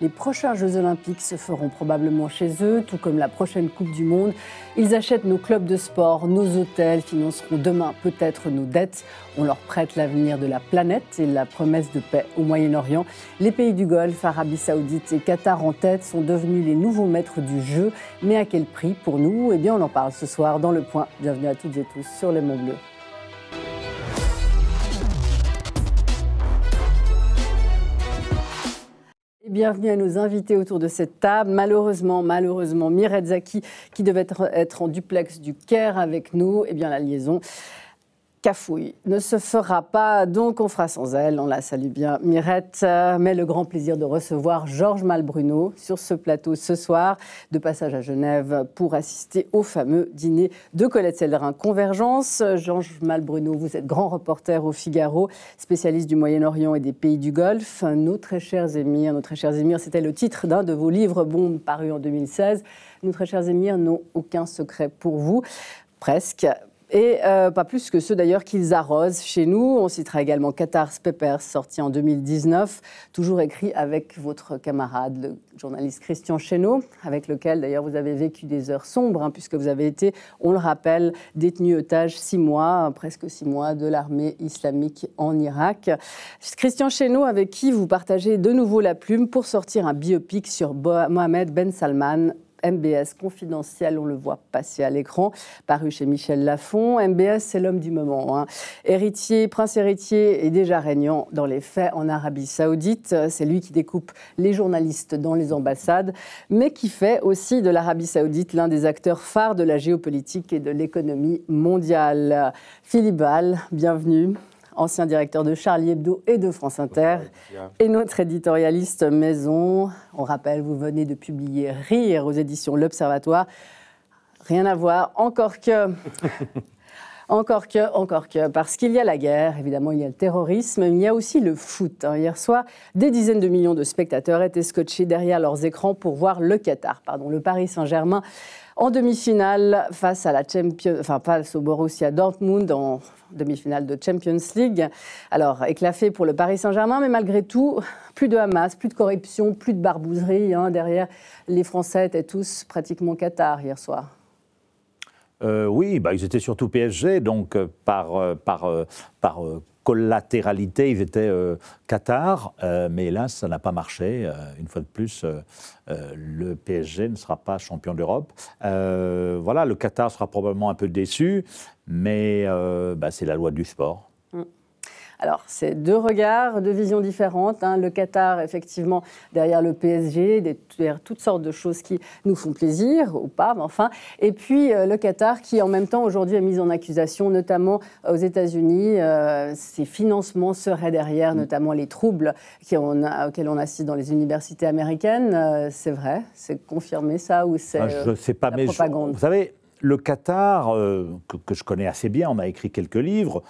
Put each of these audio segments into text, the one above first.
Les prochains Jeux Olympiques se feront probablement chez eux, tout comme la prochaine Coupe du Monde. Ils achètent nos clubs de sport, nos hôtels, financeront demain peut-être nos dettes. On leur prête l'avenir de la planète et la promesse de paix au Moyen-Orient. Les pays du Golfe, Arabie Saoudite et Qatar en tête, sont devenus les nouveaux maîtres du jeu. Mais à quel prix pour nous? Eh bien, on en parle ce soir dans Le Point. Bienvenue à toutes et tous sur Les Monts Bleus. Bienvenue à nos invités autour de cette table. Malheureusement, Mireille Zaki, qui devait être en duplex du Caire avec nous, eh bien la liaison cafouille ne se fera pas, donc on fera sans elle. On la salue bien, Mirette, mais le grand plaisir de recevoir Georges Malbruno sur ce plateau ce soir, de passage à Genève pour assister au fameux dîner de Colette Sellerin Convergence. Georges Malbruno, vous êtes grand reporter au Figaro, spécialiste du Moyen-Orient et des pays du Golfe. Nos très chers émirs, c'était le titre d'un de vos livres bombes paru en 2016. Nos très chers émirs n'ont aucun secret pour vous, presque. Et pas plus que ceux d'ailleurs qu'ils arrosent chez nous. On citera également Qatar's Papers, sorti en 2019, toujours écrit avec votre camarade, le journaliste Christian Chesneau, avec lequel d'ailleurs vous avez vécu des heures sombres, puisque vous avez été, on le rappelle, détenu otage 6 mois, presque 6 mois, de l'armée islamique en Irak. Christian Chesneau, avec qui vous partagez de nouveau la plume pour sortir un biopic sur Mohammed Ben Salman, MBS confidentiel, on le voit passer à l'écran, paru chez Michel Lafon. MBS, c'est l'homme du moment. Prince héritier et déjà régnant dans les faits en Arabie Saoudite. C'est lui qui découpe les journalistes dans les ambassades, mais qui fait aussi de l'Arabie Saoudite l'un des acteurs phares de la géopolitique et de l'économie mondiale. Philippe Ball, bienvenue. Ancien directeur de Charlie Hebdo et de France Inter, et notre éditorialiste maison. On rappelle, vous venez de publier Rire aux éditions L'Observatoire. Rien à voir, encore que, parce qu'il y a la guerre, évidemment, il y a le terrorisme, mais il y a aussi le foot. Hier soir, des dizaines de millions de spectateurs étaient scotchés derrière leurs écrans pour voir le Paris Saint-Germain, en demi-finale face au Borussia Dortmund en demi-finale de Champions League. Alors, éclaté pour le Paris Saint-Germain, mais malgré tout, plus de Hamas, plus de corruption, plus de barbouzerie. Derrière, les Français étaient tous pratiquement Qatar hier soir. Oui, ils étaient surtout PSG, donc par collatéralité, ils étaient Qatar, mais hélas, ça n'a pas marché. Une fois de plus, le PSG ne sera pas champion d'Europe. Le Qatar sera probablement un peu déçu, mais c'est la loi du sport. Alors, c'est deux regards, deux visions différentes. Le Qatar, effectivement, derrière le PSG, derrière toutes sortes de choses qui nous font plaisir, ou pas, mais enfin. Et puis, le Qatar qui, en même temps, aujourd'hui, est mis en accusation, notamment aux États-Unis. Ses financements seraient derrière, notamment les troubles auxquels on assiste dans les universités américaines. C'est vrai? C'est confirmé, ça, ou c'est je ne sais pas, la propagande? vous savez, le Qatar, que je connais assez bien, on a écrit quelques livres,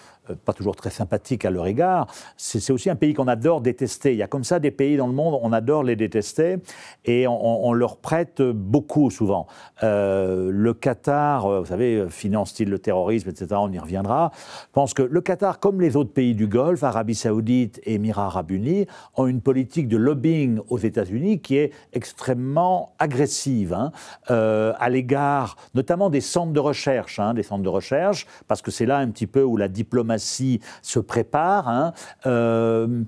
pas toujours très sympathiques à leur égard, c'est aussi un pays qu'on adore détester. Il y a comme ça des pays dans le monde, on adore les détester et on leur prête beaucoup souvent. Le Qatar, vous savez, finance-t-il le terrorisme, etc., on y reviendra. Je pense que le Qatar, comme les autres pays du Golfe, Arabie Saoudite et Émirats Arabes Unis, ont une politique de lobbying aux États-Unis qui est extrêmement agressive, à l'égard notamment des centres de recherche, parce que c'est là un petit peu où la diplomatie se prépare. Mais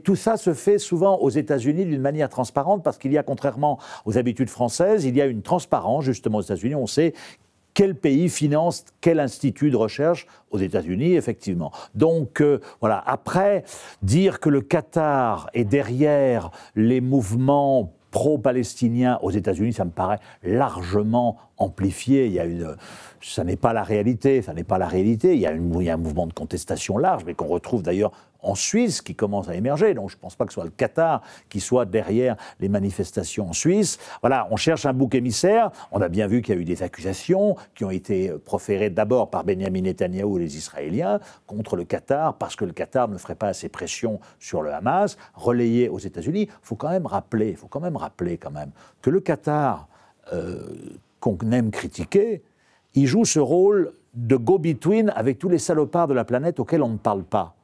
tout ça se fait souvent aux États-Unis d'une manière transparente, parce qu'il y a, contrairement aux habitudes françaises, il y a une transparence justement aux États-Unis. On sait quel pays finance quel institut de recherche aux États-Unis, effectivement. Donc, voilà. Après, dire que le Qatar est derrière les mouvements pro-palestiniens aux États-Unis, ça me paraît largement amplifié. Ça n'est pas la réalité. Il y a un mouvement de contestation large, mais qu'on retrouve d'ailleurs en Suisse, qui commence à émerger. Donc je ne pense pas que ce soit le Qatar qui soit derrière les manifestations en Suisse. Voilà, on cherche un bouc émissaire. On a bien vu qu'il y a eu des accusations qui ont été proférées d'abord par Benyamin Netanyahou et les Israéliens contre le Qatar, parce que le Qatar ne ferait pas assez pression sur le Hamas, relayées aux États-Unis. Il faut quand même rappeler que le Qatar, qu'on aime critiquer, il joue ce rôle de go-between avec tous les salopards de la planète auxquels on ne parle pas.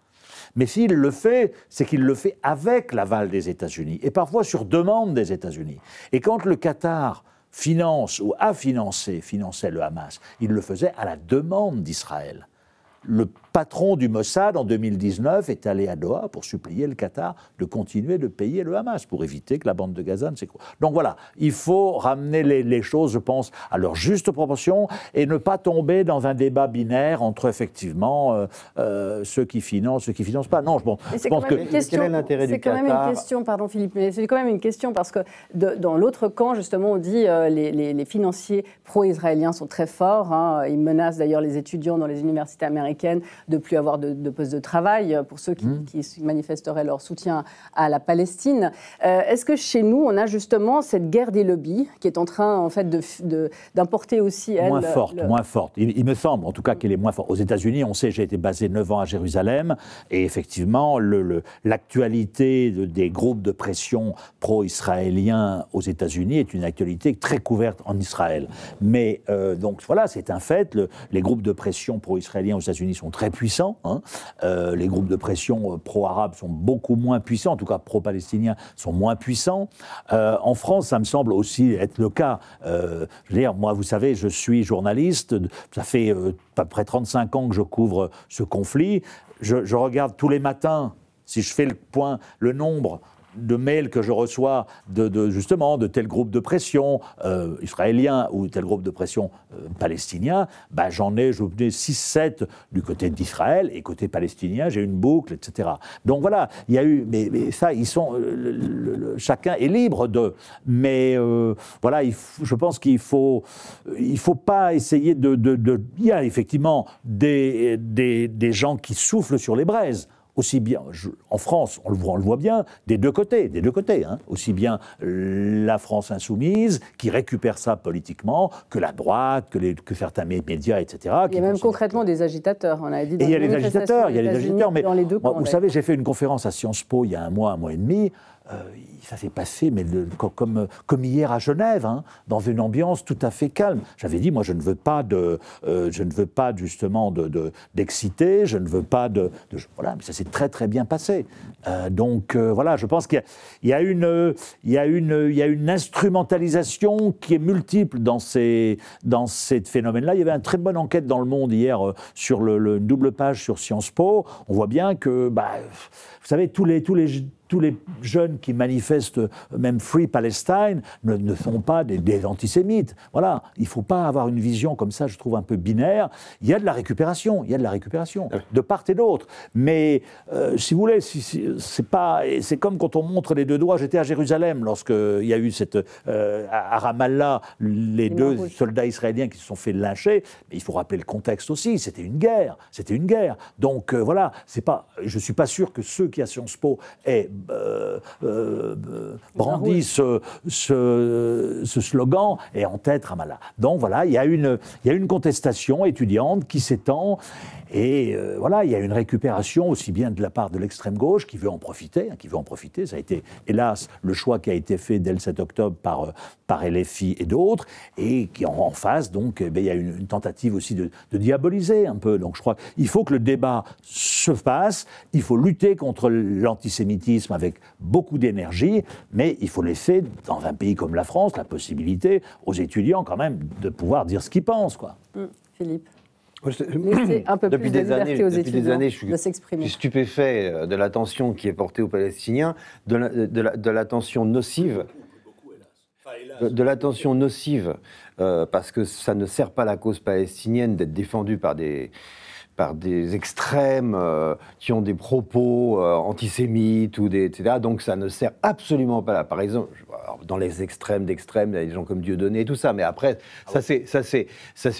Mais s'il le fait, c'est qu'il le fait avec l'aval des États-Unis, et parfois sur demande des États-Unis. Et quand le Qatar finance ou a finançait le Hamas, il le faisait à la demande d'Israël. Le patron du Mossad, en 2019, est allé à Doha pour supplier le Qatar de continuer de payer le Hamas, pour éviter que la bande de Gaza ne s'écroule. Donc voilà, il faut ramener les choses, je pense, à leur juste proportion et ne pas tomber dans un débat binaire entre, effectivement, ceux qui financent, ceux qui ne financent pas. Non, je pense que... Quel est l'intérêt du Qatar ? C'est quand même une question, pardon Philippe, mais c'est quand même une question parce que dans l'autre camp, justement, on dit les financiers pro-israéliens sont très forts. Hein, ils menacent d'ailleurs les étudiants dans les universités américaines de ne plus avoir de poste de travail pour ceux qui manifesteraient leur soutien à la Palestine. Est-ce que chez nous, on a justement cette guerre des lobbies qui est en train, en fait, d'importer aussi, elle... Moins forte. Il me semble, en tout cas, qu'elle est moins forte. Aux États-Unis, on sait, j'ai été basé 9 ans à Jérusalem, et effectivement, l'actualité des groupes de pression pro-israéliens aux États-Unis est une actualité très couverte en Israël. Mais, donc voilà, c'est un fait. Les groupes de pression pro-israéliens aux États-Unis sont très puissants. Hein. Les groupes de pression pro-arabes sont beaucoup moins puissants, en tout cas pro-palestiniens sont moins puissants. En France, ça me semble aussi être le cas. Je veux dire, moi, vous savez, je suis journaliste, ça fait à peu près 35 ans que je couvre ce conflit. Je regarde tous les matins, si je fais le nombre de mails que je reçois justement de tel groupe de pression israélien ou tel groupe de pression palestinien, ben j'en ai 6-7 du côté d'Israël, et côté palestinien, j'ai une boucle, etc. Donc voilà, il y a eu, mais ça, ils sont, chacun est libre de, mais voilà, je pense qu'il faut pas essayer il y a effectivement des gens qui soufflent sur les braises. Aussi bien, en France, on le voit bien, des deux côtés, hein, aussi bien la France insoumise, qui récupère ça politiquement, que la droite, que certains médias, etc. Il y a même concrètement des agitateurs, on a dit. Et il y a les agitateurs, mais dans les deux camps, vous savez, j'ai fait une conférence à Sciences Po il y a un mois et demi. Ça s'est passé, mais comme hier à Genève, hein, dans une ambiance tout à fait calme. J'avais dit, moi, je ne veux pas justement d'exciter, je ne veux pas voilà, mais ça s'est très très bien passé. Donc voilà, je pense qu'il y a une instrumentalisation qui est multiple dans ces phénomènes-là. Il y avait une très bonne enquête dans Le Monde hier sur une double page sur Sciences Po. On voit bien que, vous savez, tous les jeunes qui manifestent, même Free Palestine, ne sont pas des antisémites. Voilà, il ne faut pas avoir une vision comme ça, je trouve, un peu binaire. Il y a de la récupération, de part et d'autre. Mais, si vous voulez, c'est comme quand on montre les deux doigts. J'étais à Jérusalem lorsqu'il y a eu à Ramallah, les deux soldats israéliens qui se sont fait lyncher. Mais il faut rappeler le contexte aussi, c'était une guerre. Donc, voilà, je ne suis pas sûr que ceux qui, à Sciences Po, aient brandit ce slogan et en tête Ramallah. Donc voilà, il y a une contestation étudiante qui s'étend, et voilà, il y a une récupération aussi bien de la part de l'extrême gauche qui veut en profiter. Ça a été, hélas, le choix qui a été fait dès le 7 octobre par LFI et d'autres, et qui en face, donc, il y a une tentative aussi de diaboliser un peu. Donc je crois qu'il faut que le débat se fasse, il faut lutter contre l'antisémitisme avec beaucoup d'énergie, mais il faut laisser, dans un pays comme la France, la possibilité aux étudiants quand même de pouvoir dire ce qu'ils pensent, quoi. Philippe. Laisser un peu plus de liberté aux étudiants de s'exprimer. Je suis stupéfait de l'attention qui est portée aux Palestiniens, de l'attention nocive. De l'attention nocive, parce que ça ne sert pas la cause palestinienne d'être défendue par des extrêmes qui ont des propos antisémites etc. Donc ça ne sert absolument pas là. Par exemple, dans les extrêmes d'extrêmes, il y a des gens comme Dieudonné et tout ça, mais après, ça s'est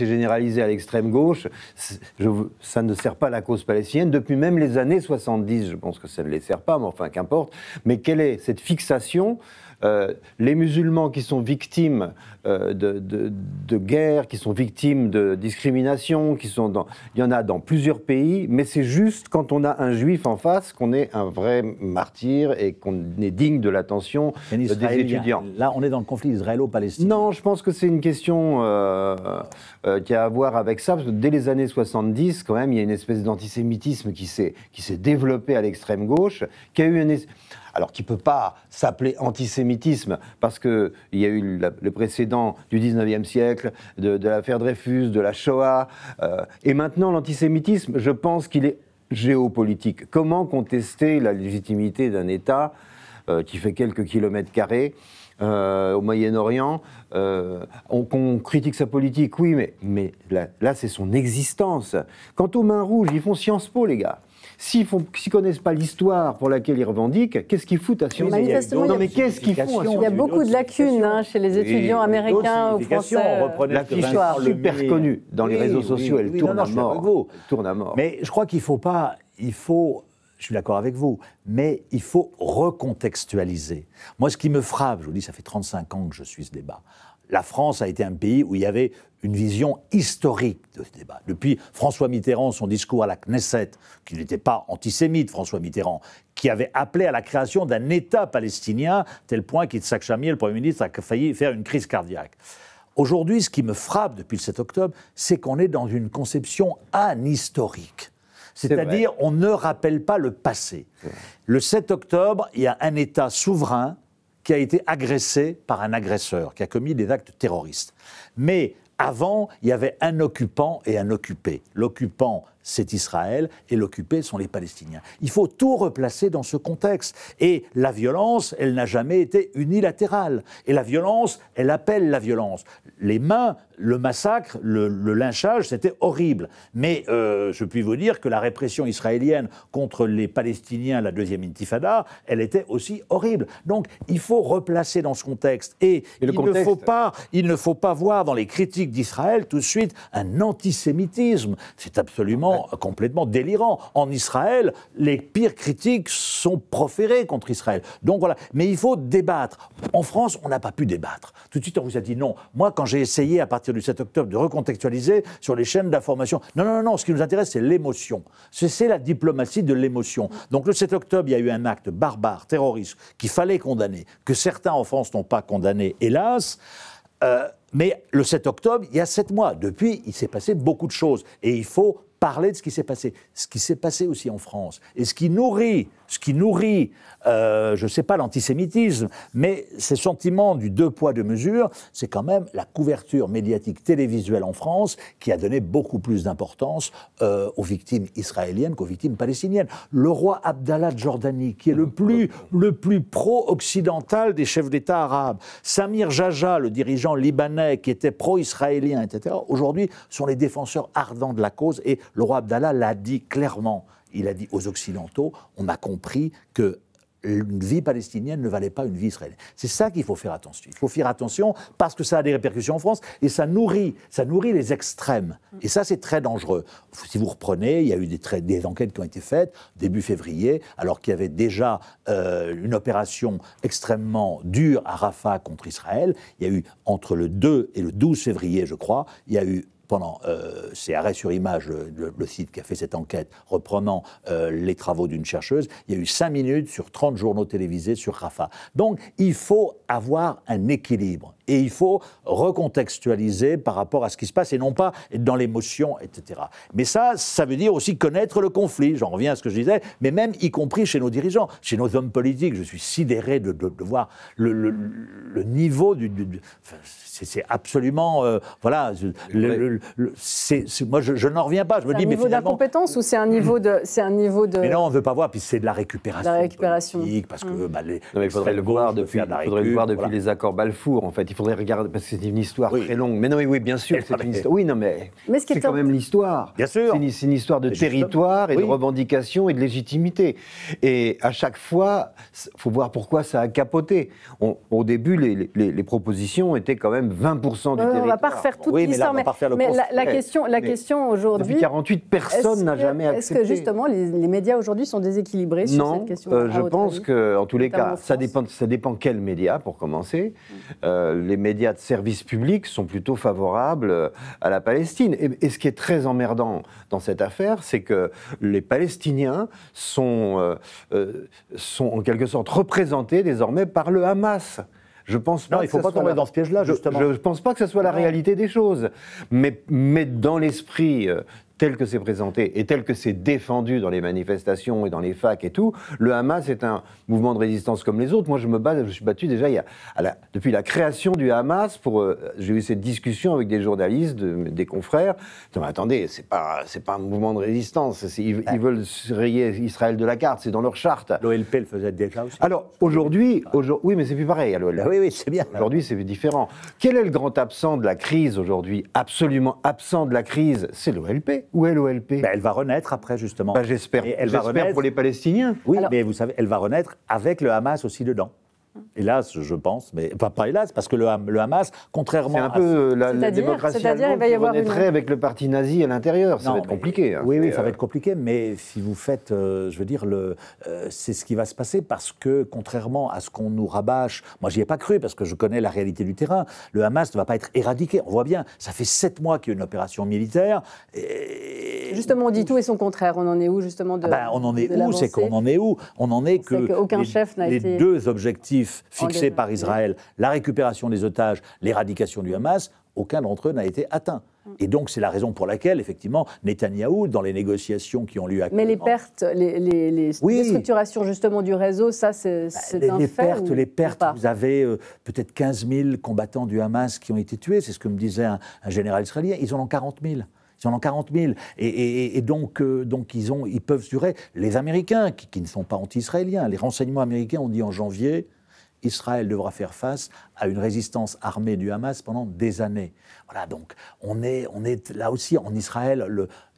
généralisé à l'extrême gauche. Ça ne sert pas la cause palestinienne depuis même les années 70. Je pense que ça ne les sert pas, mais enfin, qu'importe. Mais quelle est cette fixation les musulmans qui sont victimes de guerre, qui sont victimes de discrimination, il y en a dans plusieurs pays, mais c'est juste quand on a un juif en face qu'on est un vrai martyr et qu'on est digne de l'attention des étudiants. Là, on est dans le conflit israélo-palestinien. Non, je pense que c'est une question qui a à voir avec ça, parce que dès les années 70, quand même, il y a une espèce d'antisémitisme qui s'est développé à l'extrême gauche, qui a eu alors qui ne peut pas s'appeler antisémitisme, parce qu'il y a eu le précédent du 19e siècle, de l'affaire Dreyfus, de la Shoah, et maintenant l'antisémitisme, je pense qu'il est géopolitique. Comment contester la légitimité d'un État qui fait quelques kilomètres carrés au Moyen-Orient, qu'on critique sa politique, oui, mais là c'est son existence. Quant aux mains rouges, ils font Sciences Po, les gars. S'ils ne connaissent pas l'histoire pour laquelle ils revendiquent, qu'est-ce qu'ils foutent à Sciences Po? Non, mais qu'est-ce qu'ils font à Sciences Po? Il y a beaucoup de lacunes chez les étudiants américains ou français. L'affiche est super connue dans les réseaux sociaux, elle tourne à mort. Mais je crois qu'il ne faut pas... Je suis d'accord avec vous, mais il faut recontextualiser. Moi, ce qui me frappe, je vous dis, ça fait 35 ans que je suis ce débat. La France a été un pays où il y avait une vision historique de ce débat. Depuis François Mitterrand, son discours à la Knesset, qui n'était pas antisémite, François Mitterrand, qui avait appelé à la création d'un État palestinien, tel point qu'Yitzhak Shamir, le Premier ministre, a failli faire une crise cardiaque. Aujourd'hui, ce qui me frappe depuis le 7 octobre, c'est qu'on est dans une conception anhistorique. C'est-à-dire, on ne rappelle pas le passé. Le 7 octobre, il y a un État souverain qui a été agressé par un agresseur, qui a commis des actes terroristes. Mais avant, il y avait un occupant et un occupé. L'occupant, c'est Israël, et l'occupé sont les Palestiniens. Il faut tout replacer dans ce contexte. Et la violence, elle n'a jamais été unilatérale. Et la violence, elle appelle la violence. Les mains, le massacre, le lynchage, c'était horrible. Mais je puis vous dire que la répression israélienne contre les Palestiniens, la deuxième intifada, elle était aussi horrible. Donc, il faut replacer dans ce contexte. Et il ne faut pas voir dans les critiques d'Israël tout de suite un antisémitisme. C'est absolument complètement délirant. En Israël, les pires critiques sont proférées contre Israël. Donc voilà. Mais il faut débattre. En France, on n'a pas pu débattre. Tout de suite, on vous a dit non. Moi, quand j'ai essayé, à partir du 7 octobre, de recontextualiser sur les chaînes d'information, non, ce qui nous intéresse, c'est l'émotion. C'est la diplomatie de l'émotion. Donc le 7 octobre, il y a eu un acte barbare, terroriste, qu'il fallait condamner, que certains en France n'ont pas condamné, hélas. Mais le 7 octobre, il y a 7 mois. Depuis, il s'est passé beaucoup de choses. Et il faut parler de ce qui s'est passé. Ce qui s'est passé aussi en France. Et ce qui nourrit, je ne sais pas, l'antisémitisme, mais ces sentiments du deux poids, deux mesures, c'est quand même la couverture médiatique télévisuelle en France qui a donné beaucoup plus d'importance aux victimes israéliennes qu'aux victimes palestiniennes. Le roi Abdallah de Jordanie, qui est le plus pro-occidental des chefs d'État arabes, Samir Jaja, le dirigeant libanais, qui était pro-israélien, etc., aujourd'hui sont les défenseurs ardents de la cause, et le roi Abdallah l'a dit clairement. Il a dit aux Occidentaux, on a compris que une vie palestinienne ne valait pas une vie israélienne. C'est ça qu'il faut faire attention. Il faut faire attention parce que ça a des répercussions en France et ça nourrit les extrêmes. Et ça, c'est très dangereux. Si vous reprenez, il y a eu des enquêtes qui ont été faites début février, alors qu'il y avait déjà une opération extrêmement dure à Rafah contre Israël. Il y a eu, entre le 2 et le 12 février, je crois, il y a eu c'est Arrêt sur Image, le site qui a fait cette enquête, reprenant les travaux d'une chercheuse, il y a eu 5 minutes sur 30 journaux télévisés sur Rafah. Donc, il faut avoir un équilibre. Et il faut recontextualiser par rapport à ce qui se passe et non pas être dans l'émotion, etc. Mais ça veut dire aussi connaître le conflit. J'en reviens à ce que je disais, mais même y compris chez nos dirigeants, chez nos hommes politiques. Je suis sidéré de voir le niveau c'est absolument... voilà. Moi, je n'en reviens pas. Je me dis, mais finalement... C'est un niveau d'incompétence ou c'est un niveau de... Mais non, on ne veut pas voir. Puis c'est de la récupération. La récupération. Politique, parce que... il faudrait le voir depuis les accords Balfour, en fait. il faudrait regarder, parce que c'est une histoire très longue. Mais non, mais oui, bien sûr, c'est une histoire. Oui, non, mais c'est quand même l'histoire. Bien sûr. C'est une histoire de territoire et de revendication et de légitimité. Et à chaque fois, il faut voir pourquoi ça a capoté. Au début, les propositions étaient quand même 20% du territoire. On ne va pas refaire toute l'histoire, mais la question aujourd'hui... Depuis 48, personne n'a jamais accepté. Est-ce que justement, les médias aujourd'hui sont déséquilibrés sur cette question? Non, je pense qu'en tous les cas, ça dépend quels médias, pour commencer. Les médias de service public sont plutôt favorables à la Palestine. Et ce qui est très emmerdant dans cette affaire, c'est que les Palestiniens sont en quelque sorte représentés désormais par le Hamas. Je pense pas. Non, il ne faut pas tomber dans ce piège-là, justement. Je ne pense pas que ce soit la réalité des choses. Mais dans l'esprit tel que c'est présenté et tel que c'est défendu dans les manifestations et dans les facs et tout, le Hamas est un mouvement de résistance comme les autres. Moi, je me suis battu déjà depuis la création du Hamas. J'ai eu cette discussion avec des journalistes, des confrères. Mais attendez, c'est pas un mouvement de résistance. Ils veulent rayer Israël de la carte. C'est dans leur charte. L'OLP le faisait déjà aussi. Alors aujourd'hui, oui, mais c'est plus pareil à l'OLP. Oui, c'est bien. Aujourd'hui, c'est différent. Quel est le grand absent de la crise aujourd'hui? Absolument absent de la crise, c'est l'OLP. Où est l'OLP? Elle va renaître après, justement. J'espère pour les Palestiniens. Oui, mais vous savez, elle va renaître avec le Hamas aussi dedans. Hélas, je pense, mais pas hélas, parce que le Hamas, contrairement à... C'est un peu la démocratie allemande qui renaîtrait avec le parti nazi à l'intérieur. Ça va être compliqué. Oui, ça va être compliqué, mais si vous faites, je veux dire, c'est ce qui va se passer, parce que contrairement à ce qu'on nous rabâche, moi j'y ai pas cru, parce que je connais la réalité du terrain, le Hamas ne va pas être éradiqué. On voit bien, ça fait 7 mois qu'il y a une opération militaire. Justement, on dit tout et son contraire. On en est où, justement, on en est où? C'est qu'on en est où? On en est que les deux objectifs fixés par Israël, la récupération des otages, l'éradication du Hamas, aucun d'entre eux n'a été atteint. Et donc, c'est la raison pour laquelle, effectivement, Netanyahou, dans les négociations qui ont lieu actuellement... Mais les pertes, les déstructurations, justement, du réseau, ça, c'est un fait Les pertes, vous avez peut-être 15 000 combattants du Hamas qui ont été tués, c'est ce que me disait un général israélien, ils en ont 40 000. Ils en ont 40 000. Et donc ils peuvent durer. Les Américains, qui ne sont pas anti-israéliens, les renseignements américains ont dit en janvier, Israël devra faire face à une résistance armée du Hamas pendant des années. Voilà, donc on est là aussi en Israël.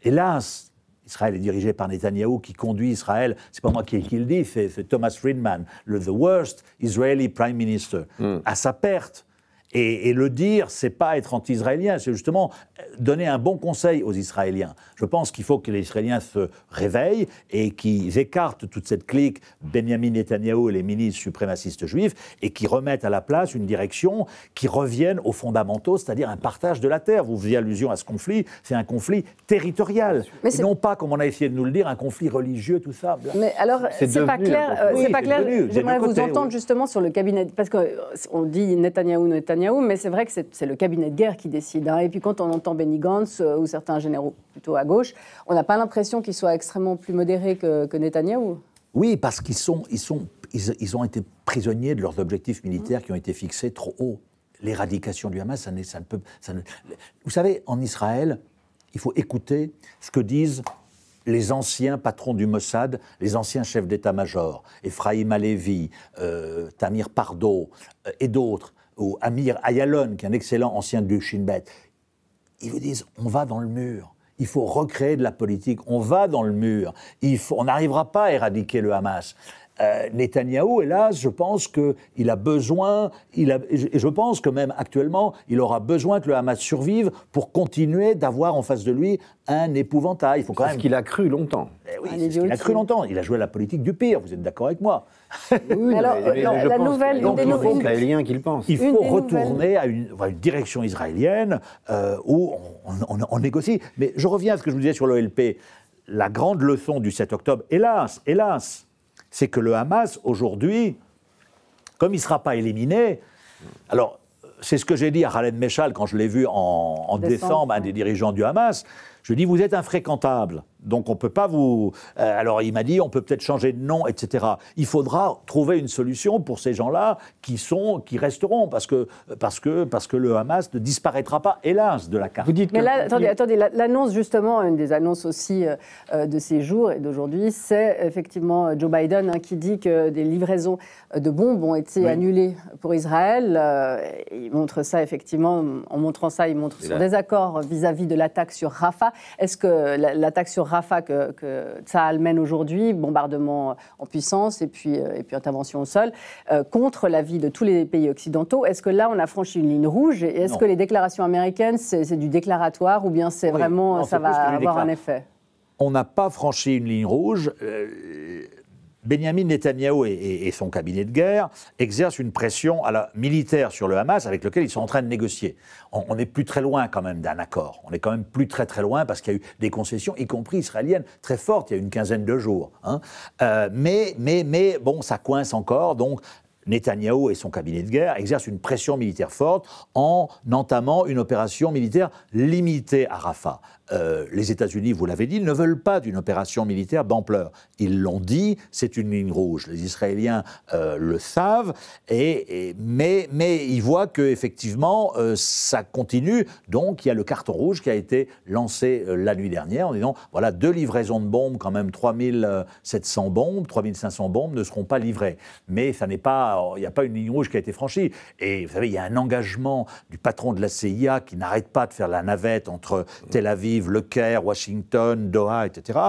Hélas, Israël est dirigé par Netanyahou qui conduit Israël. C'est pas moi qui le dis, c'est Thomas Friedman, the worst Israeli Prime Minister, à sa perte. Et le dire, c'est pas être anti-israélien, c'est justement donner un bon conseil aux Israéliens. Je pense qu'il faut que les Israéliens se réveillent et qu'ils écartent toute cette clique Benjamin Netanyahou et les ministres suprémacistes juifs et qu'ils remettent à la place une direction qui revienne aux fondamentaux, c'est-à-dire un partage de la terre. Vous faisiez allusion à ce conflit, c'est un conflit territorial. Et non pas, comme on a essayé de nous le dire, un conflit religieux, tout ça. Bla. Mais alors, c'est pas clair. C'est pas clair. J'aimerais vous entendre justement sur le cabinet, parce qu'on dit Netanyahou, mais c'est vrai que c'est le cabinet de guerre qui décide. Et puis quand on entend Benny Gantz ou certains généraux plutôt à gauche, on n'a pas l'impression qu'ils soient extrêmement plus modérés que Netanyahou. Oui, parce qu'ils ont été prisonniers de leurs objectifs militaires qui ont été fixés trop haut. L'éradication du Hamas, Vous savez, en Israël, il faut écouter ce que disent les anciens patrons du Mossad, les anciens chefs d'état-major, Ephraim Halevi, Tamir Pardo et d'autres, ou Amir Ayalon, qui est un excellent ancien du Shin Bet. Ils vous disent, on va dans le mur. Il faut recréer de la politique. On va dans le mur. On n'arrivera pas à éradiquer le Hamas. Netanyahou, hélas, je pense qu'il a besoin, je pense que même actuellement, il aura besoin que le Hamas survive pour continuer d'avoir en face de lui un épouvantail. Il faut quand même... C'est ce qu'il a cru longtemps. Oui, c'est ce qu'il a cru longtemps. Il a joué à la politique du pire, vous êtes d'accord avec moi? Oui, alors, la nouvelle... israélien qu'il pense. Il faut retourner à une direction israélienne où on négocie. Mais je reviens à ce que je vous disais sur l'OLP. La grande leçon du 7 octobre, hélas, c'est que le Hamas, aujourd'hui, comme il ne sera pas éliminé, alors, c'est ce que j'ai dit à Khaled Meshal quand je l'ai vu en décembre, un des dirigeants du Hamas, Je dis, vous êtes infréquentable. Donc on ne peut pas vous... alors il m'a dit, on peut peut-être changer de nom, etc. Il faudra trouver une solution pour ces gens-là qui resteront, parce que le Hamas ne disparaîtra pas, hélas, de la carte. Vous dites mais là, attendez, l'annonce justement, une des annonces aussi de ces jours et d'aujourd'hui, c'est effectivement Joe Biden qui dit que des livraisons de bombes ont été annulées pour Israël. Il montre ça effectivement, en montrant ça, il montre son désaccord vis-à-vis de l'attaque sur Rafah. Est-ce que l'attaque sur Rafah que Tsahal mène aujourd'hui, bombardement en puissance et puis intervention au sol, contre l'avis de tous les pays occidentaux, est-ce que là on a franchi une ligne rouge et est-ce que les déclarations américaines c'est du déclaratoire ou bien c'est vraiment ça va avoir un effet? On n'a pas franchi une ligne rouge. Benyamin Netanyahou et son cabinet de guerre exercent une pression militaire sur le Hamas avec lequel ils sont en train de négocier. On n'est plus très loin quand même d'un accord. On est quand même plus très loin parce qu'il y a eu des concessions, y compris israéliennes, très fortes, il y a une quinzaine de jours. Hein. Mais bon, ça coince encore, donc Netanyahou et son cabinet de guerre exercent une pression militaire forte en entamant une opération militaire limitée à Rafah. Les États-Unis, vous l'avez dit, ne veulent pas d'une opération militaire d'ampleur. Ils l'ont dit, c'est une ligne rouge. Les Israéliens le savent, mais ils voient qu'effectivement, ça continue. Donc, il y a le carton rouge qui a été lancé la nuit dernière en disant, voilà, 2 livraisons de bombes, quand même 3700 bombes, 3500 bombes ne seront pas livrées. Mais ça n'est pas, il n'y a pas une ligne rouge qui a été franchie. Et vous savez, il y a un engagement du patron de la CIA qui n'arrête pas de faire la navette entre Tel Aviv, Le Caire, Washington, Doha, etc.,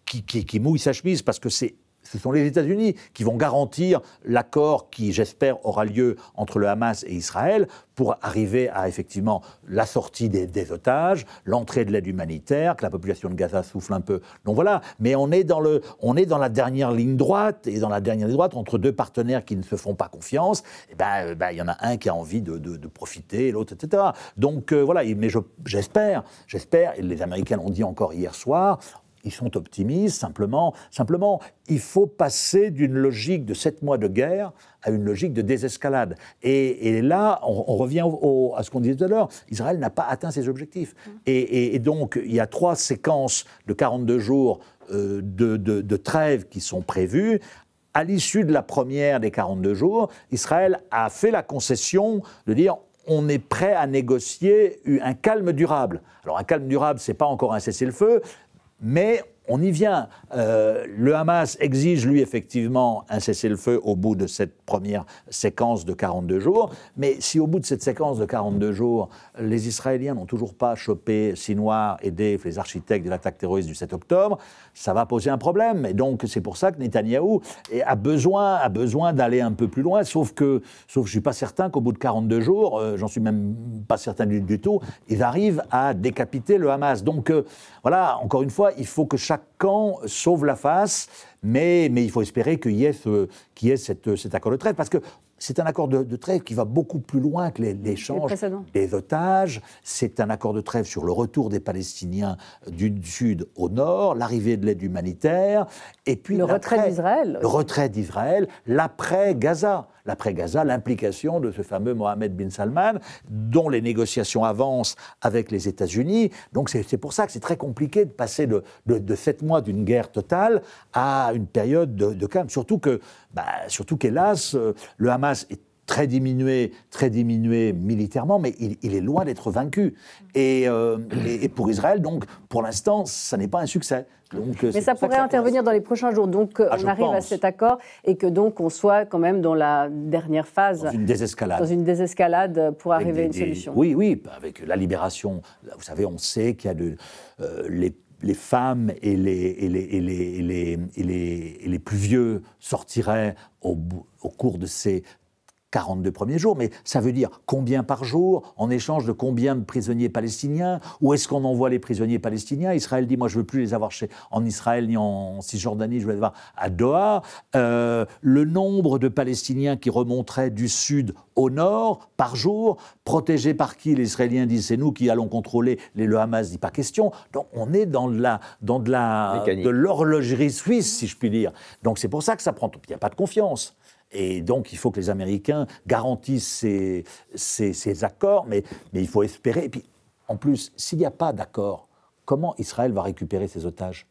qui mouille sa chemise parce que ce sont les États-Unis qui vont garantir l'accord qui, j'espère, aura lieu entre le Hamas et Israël pour arriver à, effectivement, la sortie des otages, l'entrée de l'aide humanitaire, que la population de Gaza souffle un peu. Donc voilà, mais on est dans la dernière ligne droite, et dans la dernière ligne droite, entre 2 partenaires qui ne se font pas confiance, il y en a un qui a envie de profiter, l'autre, etc. Donc voilà, mais j'espère, et les Américains l'ont dit encore hier soir, ils sont optimistes, simplement, il faut passer d'une logique de 7 mois de guerre à une logique de désescalade. Et là, on revient à ce qu'on disait tout à l'heure, Israël n'a pas atteint ses objectifs. Et donc, il y a 3 séquences de 42 jours de trêve qui sont prévues. À l'issue de la première des 42 jours, Israël a fait la concession de dire on est prêt à négocier un calme durable. Alors, un calme durable, ce n'est pas encore un cessez-le-feu, mais on y vient. Le Hamas exige, lui, effectivement, un cessez-le-feu au bout de cette première séquence de 42 jours. Mais si au bout de cette séquence de 42 jours, les Israéliens n'ont toujours pas chopé Sinwar et Deif, les architectes de l'attaque terroriste du 7 octobre, ça va poser un problème. Et donc, c'est pour ça que Netanyahou a besoin d'aller un peu plus loin, sauf que je ne suis pas certain qu'au bout de 42 jours, j'en suis même pas certain du tout, ils arrivent à décapiter le Hamas. Donc, voilà, encore une fois, il faut que chaque camp sauve la face, mais il faut espérer qu'il y ait cet accord de trêve, parce que c'est un accord de trêve qui va beaucoup plus loin que l'échange des otages. C'est un accord de trêve sur le retour des Palestiniens du sud au nord, l'arrivée de l'aide humanitaire, et puis le retrait d'Israël. Le retrait d'Israël, l'après-Gaza. L'après-Gaza, l'implication de ce fameux Mohammed bin Salman, dont les négociations avancent avec les États-Unis. Donc c'est pour ça que c'est très compliqué de passer de 7 mois d'une guerre totale à une période de calme. Surtout qu'hélas, le Hamas est très diminué militairement, mais il est loin d'être vaincu. Et pour Israël, donc, pour l'instant, ça n'est pas un succès. Donc, mais ça pourrait intervenir dans les prochains jours. Donc, on arrive à cet accord et que donc on soit quand même dans la dernière phase. Dans une désescalade. Dans une désescalade pour arriver à une solution. Oui, avec la libération. Vous savez, on sait qu'il y a les femmes et les plus vieux sortiraient au cours de ces 42 premiers jours, mais ça veut dire combien par jour, en échange de combien de prisonniers palestiniens, où est-ce qu'on envoie les prisonniers palestiniens? Israël dit, moi je ne veux plus les avoir en Israël ni en Cisjordanie, je veux les avoir à Doha. Le nombre de Palestiniens qui remonteraient du sud au nord par jour, protégés par qui? Les Israéliens disent, c'est nous qui allons contrôler, le Hamas dit pas question. Donc on est dans de l'horlogerie suisse, si je puis dire. Donc c'est pour ça que ça prend, il n'y a pas de confiance. Et donc, il faut que les Américains garantissent ces accords, mais il faut espérer. Et puis, en plus, s'il n'y a pas d'accord, comment Israël va récupérer ses otages?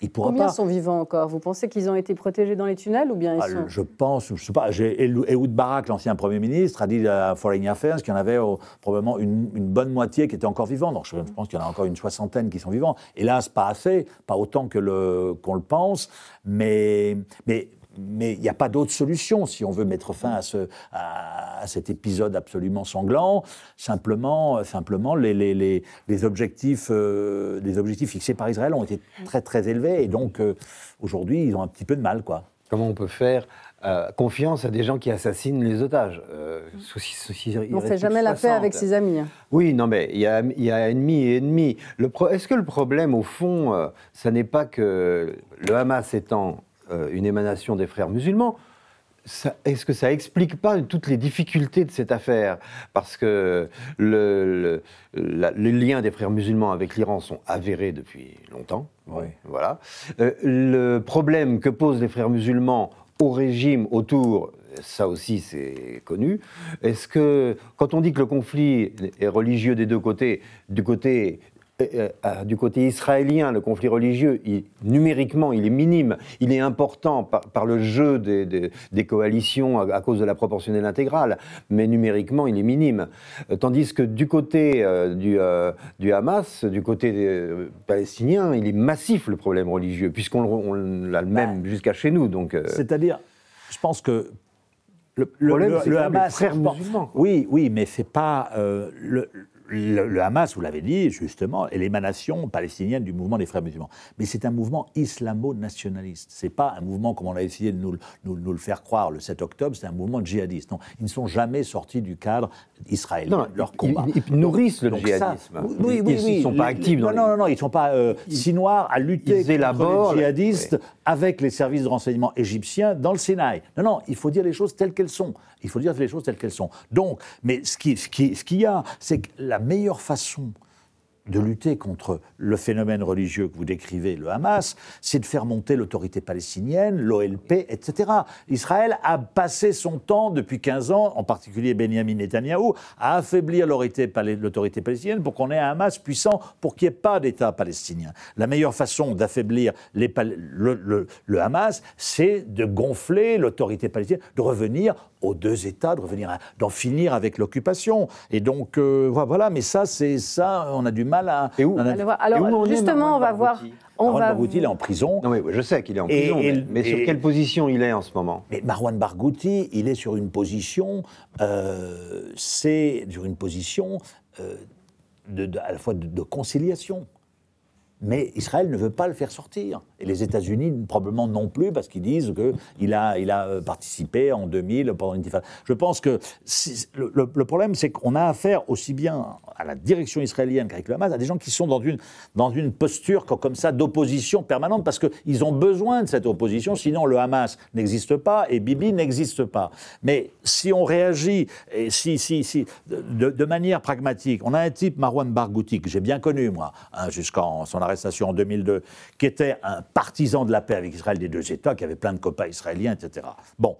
Il pourra Combien pas. sont vivants encore? Vous pensez qu'ils ont été protégés dans les tunnels ou bien ils sont... Je pense, je sais pas, Ehud Barak, l'ancien Premier ministre, a dit à Foreign Affairs qu'il y en avait probablement une bonne moitié qui était encore vivants. Donc je pense qu'il y en a encore une soixantaine qui sont vivants. Hélas, pas assez, pas autant qu'on le pense, mais il n'y a pas d'autre solution si on veut mettre fin à cet épisode absolument sanglant. Simplement les objectifs fixés par Israël ont été très très élevés et donc aujourd'hui ils ont un petit peu de mal, quoi. Comment on peut faire confiance à des gens qui assassinent les otages On ne fait jamais la paix avec ses amis. Oui, non, mais il y a ennemi et ennemi. Est-ce que le problème, au fond, ça n'est pas que le Hamas étant une émanation des frères musulmans, est-ce que ça explique pas toutes les difficultés de cette affaire? Parce que les liens des frères musulmans avec l'Iran sont avérés depuis longtemps. Oui. Voilà. Le problème que posent les frères musulmans au régime autour, ça aussi c'est connu. Est-ce que, quand on dit que le conflit est religieux des deux côtés, du côté israélien, le conflit religieux, numériquement, il est minime. Il est important par le jeu des coalitions à cause de la proportionnelle intégrale, mais numériquement, il est minime. Tandis que du côté du Hamas, du côté palestinien, il est massif le problème religieux, puisqu'on l'a le même jusqu'à chez nous. Donc, c'est-à-dire, je pense que le Hamas, frères musulmans. Oui, mais c'est pas le Hamas, vous l'avez dit, justement, est l'émanation palestinienne du mouvement des frères musulmans. Mais c'est un mouvement islamo-nationaliste. C'est pas un mouvement, comme on a essayé de nous le faire croire le 7 octobre, c'est un mouvement djihadiste. Non, ils ne sont jamais sortis du cadre israélien. Non, leur combat. Ils nourrissent le djihadisme. Oui, Ils ne sont pas actifs dans Non, ils ne sont pas si noirs à lutter contre les djihadistes avec les services de renseignement égyptiens dans le Sinaï. Non, il faut dire les choses telles qu'elles sont. Il faut dire les choses telles qu'elles sont. Donc, mais ce qu'il y a, c'est que la meilleure façon de lutter contre le phénomène religieux que vous décrivez, le Hamas, c'est de faire monter l'autorité palestinienne, l'OLP, etc. Israël a passé son temps, depuis 15 ans, en particulier Benyamin Netanyahou, à affaiblir l'autorité palestinienne pour qu'on ait un Hamas puissant, pour qu'il n'y ait pas d'État palestinien. La meilleure façon d'affaiblir le Hamas, c'est de gonfler l'autorité palestinienne, de revenir aux deux États, d'en finir avec l'occupation. Et donc, voilà, mais ça, on a du mal à... Et où Alors, justement, on va voir... Marwan Barghouti, il est en prison. Non, mais je sais qu'il est en prison, mais sur quelle position il est en ce moment? Mais Marwan Barghouti, il est sur une position... à la fois de conciliation. Mais Israël ne veut pas le faire sortir. Et les États-Unis, probablement non plus, parce qu'ils disent qu'il a participé en 2000 pendant l'intifada. Je pense que le problème, c'est qu'on a affaire aussi bien à la direction israélienne qu'avec le Hamas, à des gens qui sont dans une posture comme ça d'opposition permanente, parce qu'ils ont besoin de cette opposition, sinon le Hamas n'existe pas et Bibi n'existe pas. Mais si on réagit, et de manière pragmatique, on a un type, Marwan Barghouti, que j'ai bien connu, moi, jusqu'en son arrestation en 2002, qui était un partisan de la paix avec Israël des deux États, qui avait plein de copains israéliens, etc. Bon,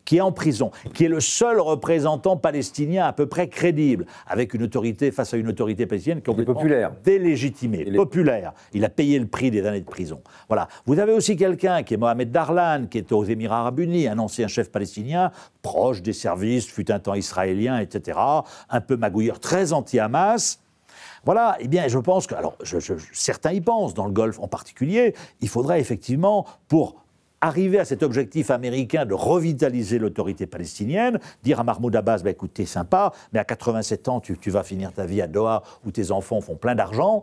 qui est en prison, qui est le seul représentant palestinien à peu près crédible, avec une autorité, face à une autorité palestinienne complètement délégitimée, populaire. Il a payé le prix des années de prison. Voilà. Vous avez aussi quelqu'un qui est Mohamed Darlan, qui est aux Émirats Arabes Unis, un ancien chef palestinien, proche des services, fut un temps israélien, etc., un peu magouilleur, très anti-Hamas. Voilà, eh bien, je pense que, alors, certains y pensent, dans le Golfe en particulier, il faudrait effectivement, pour arriver à cet objectif américain de revitaliser l'autorité palestinienne, dire à Mahmoud Abbas, écoute, t'es sympa, mais à 87 ans, tu vas finir ta vie à Doha, où tes enfants font plein d'argent,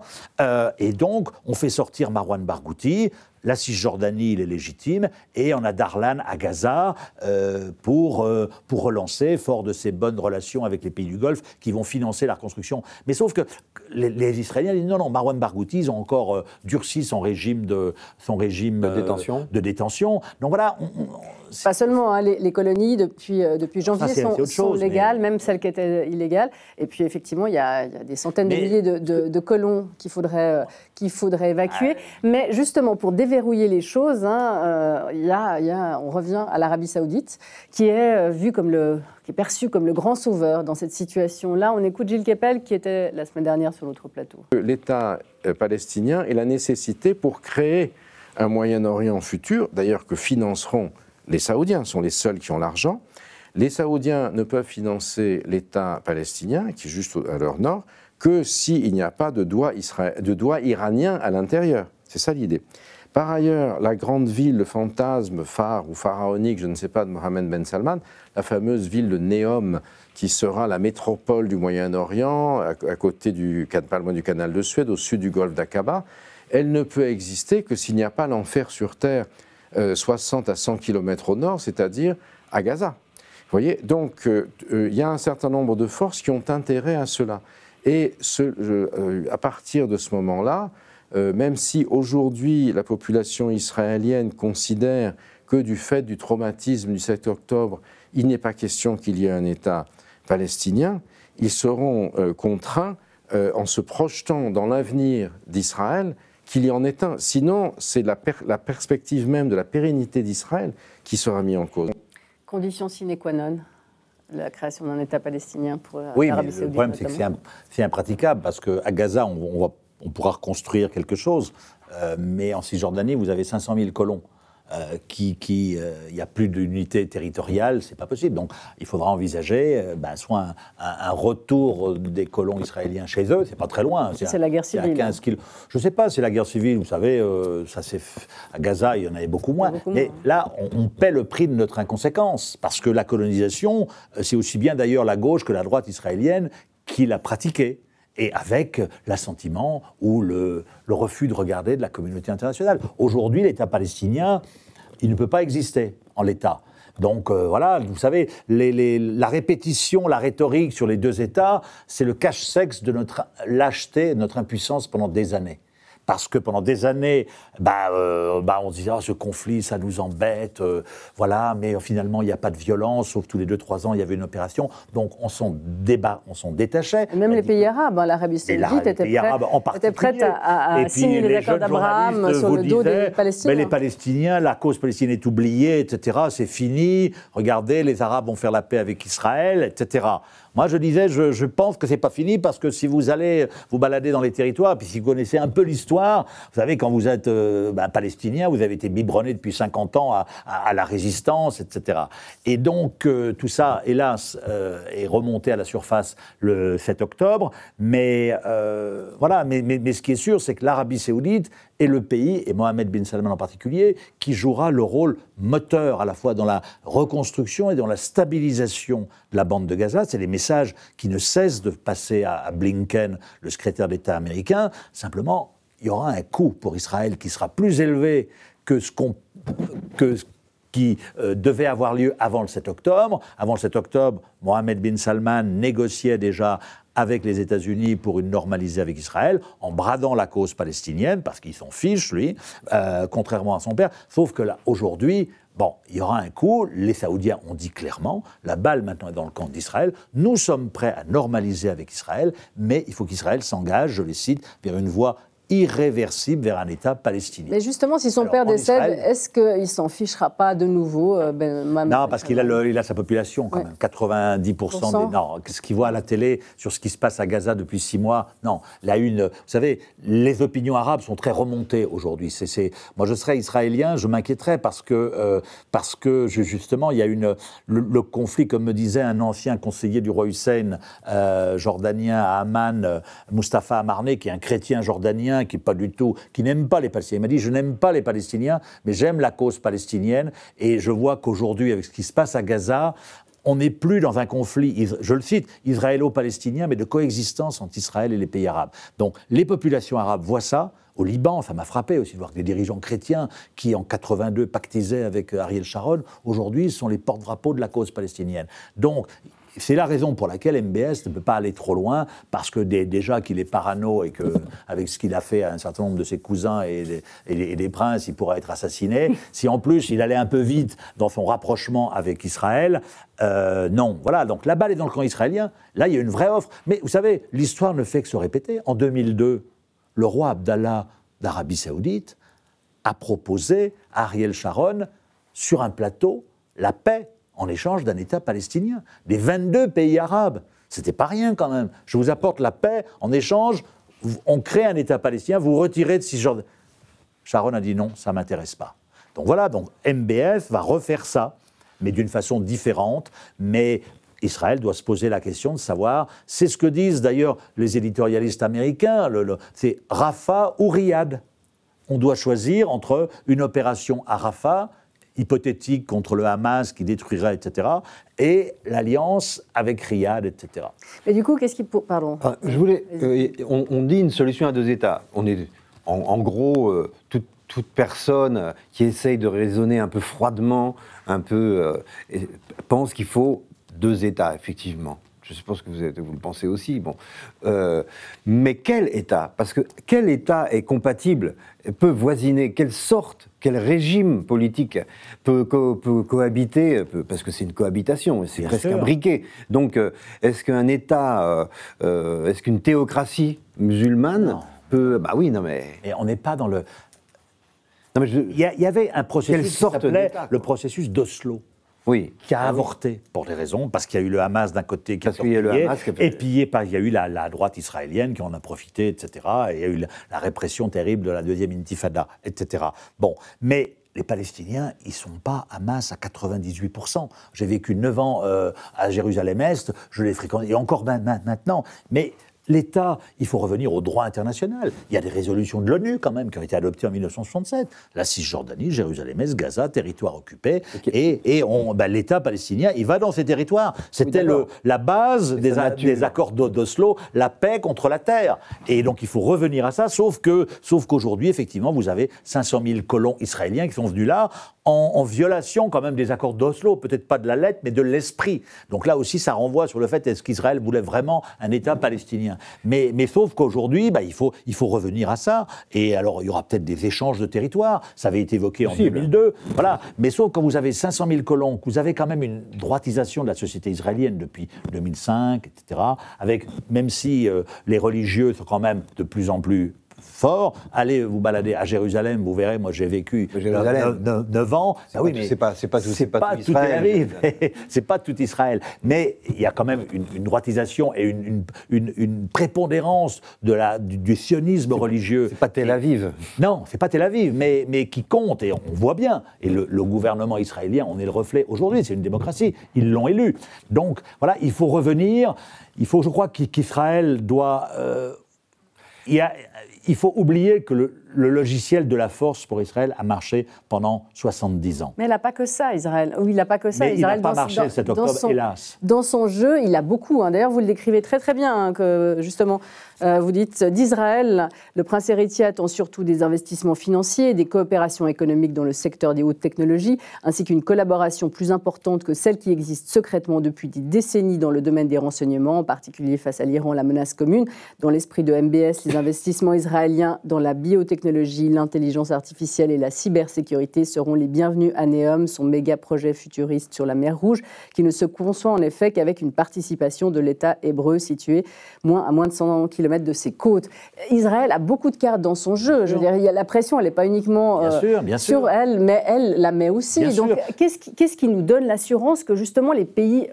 et donc, on fait sortir Marwan Barghouti. La Cisjordanie, il est légitime, et on a Darlan à Gaza pour relancer, fort de ses bonnes relations avec les pays du Golfe, qui vont financer la reconstruction. Mais sauf que les Israéliens disent non, Marwan Barghouti, ils ont encore durci son régime de détention. Donc voilà, Pas seulement, hein, les colonies, depuis janvier, sont légales, mais... même celles qui étaient illégales. Et puis, effectivement, il y a des centaines de milliers de colons qu'il faudrait évacuer. Mais justement, pour déverrouiller les choses, hein, on revient à l'Arabie Saoudite, qui est perçu comme le grand sauveur dans cette situation-là. On écoute Gilles Kepel, qui était la semaine dernière sur l'autre plateau. L'État palestinien et la nécessité pour créer un Moyen-Orient futur, d'ailleurs que financeront les Saoudiens, sont les seuls qui ont l'argent. Les Saoudiens ne peuvent financer l'État palestinien, qui est juste à leur nord, que s'il n'y a pas de doigt iranien à l'intérieur. C'est ça l'idée. Par ailleurs, la grande ville, le fantasme phare ou pharaonique, je ne sais pas, de Mohammed Ben Salman, la fameuse ville de Neom, qui sera la métropole du Moyen-Orient, à côté pas loin du canal de Suède, au sud du golfe d'Aqaba, elle ne peut exister que s'il n'y a pas l'enfer sur terre 60 à 100 km au nord, c'est-à-dire à Gaza. Vous voyez, donc il y a un certain nombre de forces qui ont intérêt à cela. Et à partir de ce moment-là, même si aujourd'hui la population israélienne considère que du fait du traumatisme du 7 octobre, il n'est pas question qu'il y ait un État palestinien, ils seront contraints, en se projetant dans l'avenir d'Israël, qu'il y en ait un. Sinon, c'est la perspective même de la pérennité d'Israël qui sera mise en cause. Condition sine qua non, la création d'un État palestinien pour l'Arabie Saoudite. Le problème, c'est que c'est impraticable, parce qu'à Gaza, on pourra reconstruire quelque chose, mais en Cisjordanie, vous avez 500 000 colons. Il n'y a plus d'unité territoriale, c'est pas possible. Donc, il faudra envisager soit un retour des colons israéliens chez eux, c'est pas très loin. C'est la guerre civile. 15 kilos. Je sais pas, c'est la guerre civile, vous savez, à Gaza, il y en avait beaucoup moins. Mais là, on paie le prix de notre inconséquence, parce que la colonisation, c'est aussi bien d'ailleurs la gauche que la droite israélienne qui l'a pratiquée. Et avec l'assentiment ou le refus de regarder de la communauté internationale. Aujourd'hui, l'État palestinien, il ne peut pas exister en l'État. Donc voilà, vous savez, la répétition, la rhétorique sur les deux États, c'est le cache-sexe de notre lâcheté, de notre impuissance pendant des années. Parce que pendant des années, on se disait ce conflit, ça nous embête, voilà, mais finalement, il n'y a pas de violence, sauf tous les 2-3 ans, il y avait une opération. Donc, on s'en détachait. Et même les pays arabes, l'Arabie Saoudite était prête à signer les accords d'Abraham sur le dos des Palestiniens. Mais les Palestiniens, la cause palestinienne est oubliée, etc., c'est fini. Regardez, les Arabes vont faire la paix avec Israël, etc. Moi, je disais, je pense que c'est pas fini, parce que si vous allez vous balader dans les territoires, puis si vous connaissez un peu l'histoire, vous savez, quand vous êtes palestinien, vous avez été biberonné depuis 50 ans à la résistance, etc. Et donc, tout ça, hélas, est remonté à la surface le 7 octobre. Mais voilà, mais ce qui est sûr, c'est que l'Arabie Saoudite est le pays, et Mohammed bin Salman en particulier, qui jouera le rôle moteur à la fois dans la reconstruction et dans la stabilisation de la bande de Gaza. C'est les messages qui ne cessent de passer à Blinken, le secrétaire d'État américain. Simplement, il y aura un coût pour Israël qui sera plus élevé que ce qui devait avoir lieu avant le 7 octobre. Avant le 7 octobre, Mohammed bin Salman négociait déjà avec les États-Unis pour une normalisée avec Israël, en bradant la cause palestinienne, parce qu'il s'en fiche, lui, contrairement à son père. Sauf que là, aujourd'hui, il y aura un coup. Les Saoudiens ont dit clairement, la balle maintenant est dans le camp d'Israël. Nous sommes prêts à normaliser avec Israël, mais il faut qu'Israël s'engage, je les cite, vers une voie irréversible vers un État palestinien. Mais justement, si son père décède, est-ce qu'il ne s'en fichera pas de nouveau Non, parce qu'il a sa population quand même. 90% des... Non, ce qu'il voit à la télé sur ce qui se passe à Gaza depuis 6 mois, non. Vous savez, les opinions arabes sont très remontées aujourd'hui. Moi, je serais israélien, je m'inquiéterais parce que justement, il y a le conflit, comme me disait un ancien conseiller du roi Hussein, jordanien à Amman, Mustafa Amarné, qui est un chrétien jordanien, qui n'aime pas les Palestiniens. Il m'a dit, je n'aime pas les Palestiniens, mais j'aime la cause palestinienne, et je vois qu'aujourd'hui, avec ce qui se passe à Gaza, on n'est plus dans un conflit, je le cite, israélo-palestinien, mais de coexistence entre Israël et les pays arabes. Donc, les populations arabes voient ça. Au Liban, ça m'a frappé aussi de voir que des dirigeants chrétiens qui, en 82, pactisaient avec Ariel Sharon, aujourd'hui, sont les porte-drapeaux de la cause palestinienne. Donc, c'est la raison pour laquelle MBS ne peut pas aller trop loin, parce que déjà qu'il est parano et qu'avec ce qu'il a fait à un certain nombre de ses cousins et des princes, il pourrait être assassiné. Si en plus il allait un peu vite dans son rapprochement avec Israël, non. Voilà, donc la balle est dans le camp israélien. Là, il y a une vraie offre. Mais vous savez, l'histoire ne fait que se répéter. En 2002, le roi Abdallah d'Arabie Saoudite a proposé à Ariel Sharon, sur un plateau, la paix en échange d'un État palestinien. Des 22 pays arabes. C'était pas rien quand même. Je vous apporte la paix, en échange, on crée un État palestinien, vous retirez de Cisjordanie. Sharon a dit non, ça ne m'intéresse pas. Donc voilà, donc MBS va refaire ça, mais d'une façon différente. Mais Israël doit se poser la question de savoir, c'est ce que disent d'ailleurs les éditorialistes américains, c'est Rafah ou Riyad. On doit choisir entre une opération à Rafah, hypothétique contre le Hamas qui détruirait, etc., et l'alliance avec Riyad, etc. Mais du coup, qu'est-ce qui... Pardon. Je voulais... on dit une solution à deux États. On est, en gros, toute personne qui essaye de raisonner un peu froidement, pense qu'il faut deux États, effectivement. Je suppose que vous le pensez aussi. Bon. Mais quel État? Parce que quel État est compatible, peut voisiner, quel régime politique peut cohabiter, parce que c'est une cohabitation, c'est presque un briquet. Donc, est-ce qu'un État, est-ce qu'une théocratie musulmane peut... Bah oui, non mais... Et on n'est pas dans le... Non, mais il y avait un processus qui s'appelait le processus d'Oslo. Oui. Qui a avorté, pour des raisons, parce qu'il y a eu le Hamas d'un côté qui a pillé, et puis il y a eu la droite israélienne qui en a profité, etc. Et il y a eu la répression terrible de la deuxième intifada, etc. Bon, mais les Palestiniens, ils ne sont pas Hamas à 98%. J'ai vécu 9 ans à Jérusalem-Est, je l'ai fréquenté, et encore maintenant, mais... L'État, il faut revenir au droit international. Il y a des résolutions de l'ONU, quand même, qui ont été adoptées en 1967. La Cisjordanie, Jérusalem-Est, Gaza, territoire occupé. Okay. Et l'État palestinien, il va dans ces territoires. C'était la base des accords d'Oslo, la paix contre la terre. Et donc, il faut revenir à ça, sauf qu'aujourd'hui, effectivement, vous avez 500 000 colons israéliens qui sont venus là, en violation quand même des accords d'Oslo, peut-être pas de la lettre, mais de l'esprit. Donc là aussi, ça renvoie sur le fait, est-ce qu'Israël voulait vraiment un État palestinien ? Mais sauf qu'aujourd'hui, il faut revenir à ça. Et alors, il y aura peut-être des échanges de territoires. Ça avait été évoqué en 2002. Voilà. Mais sauf quand vous avez 500 000 colons, que vous avez quand même une droitisation de la société israélienne depuis 2005, etc., avec, même si les religieux sont quand même de plus en plus fort. Allez vous balader à Jérusalem, vous verrez, moi j'ai vécu 9 ans. Ah oui, mais c'est pas tout Tel Aviv, c'est pas tout Israël. Mais il y a quand même une droitisation et une prépondérance du sionisme religieux. C'est pas Tel Aviv. Non, c'est pas Tel Aviv, mais qui compte, et on voit bien. Et le gouvernement israélien, on est le reflet aujourd'hui, c'est une démocratie, ils l'ont élu. Donc voilà, il faut revenir, je crois qu'Israël doit... Il faut oublier que le logiciel de la force pour Israël a marché pendant 70 ans. Mais il n'a pas que ça, Israël. Oui, il n'a pas que ça. Mais Israël, il n'a pas marché le 7 octobre, hélas. Dans son jeu, il a beaucoup. D'ailleurs, vous le décrivez très très bien, que justement, vous dites d'Israël, le prince héritier attend surtout des investissements financiers, des coopérations économiques dans le secteur des hautes technologies, ainsi qu'une collaboration plus importante que celle qui existe secrètement depuis des décennies dans le domaine des renseignements, en particulier face à l'Iran, la menace commune. Dans l'esprit de MBS, les investissements israéliens dans la biotechnologie, l'intelligence artificielle et la cybersécurité seront les bienvenus à Neom, son méga projet futuriste sur la mer Rouge, qui ne se conçoit en effet qu'avec une participation de l'État hébreu situé à moins de 100 km de ses côtes. Israël a beaucoup de cartes dans son jeu. Je veux dire, la pression, elle n'est pas uniquement bien sur sûr. Elle, mais elle la met aussi. Bien Donc, qu'est-ce qui nous donne l'assurance que justement les pays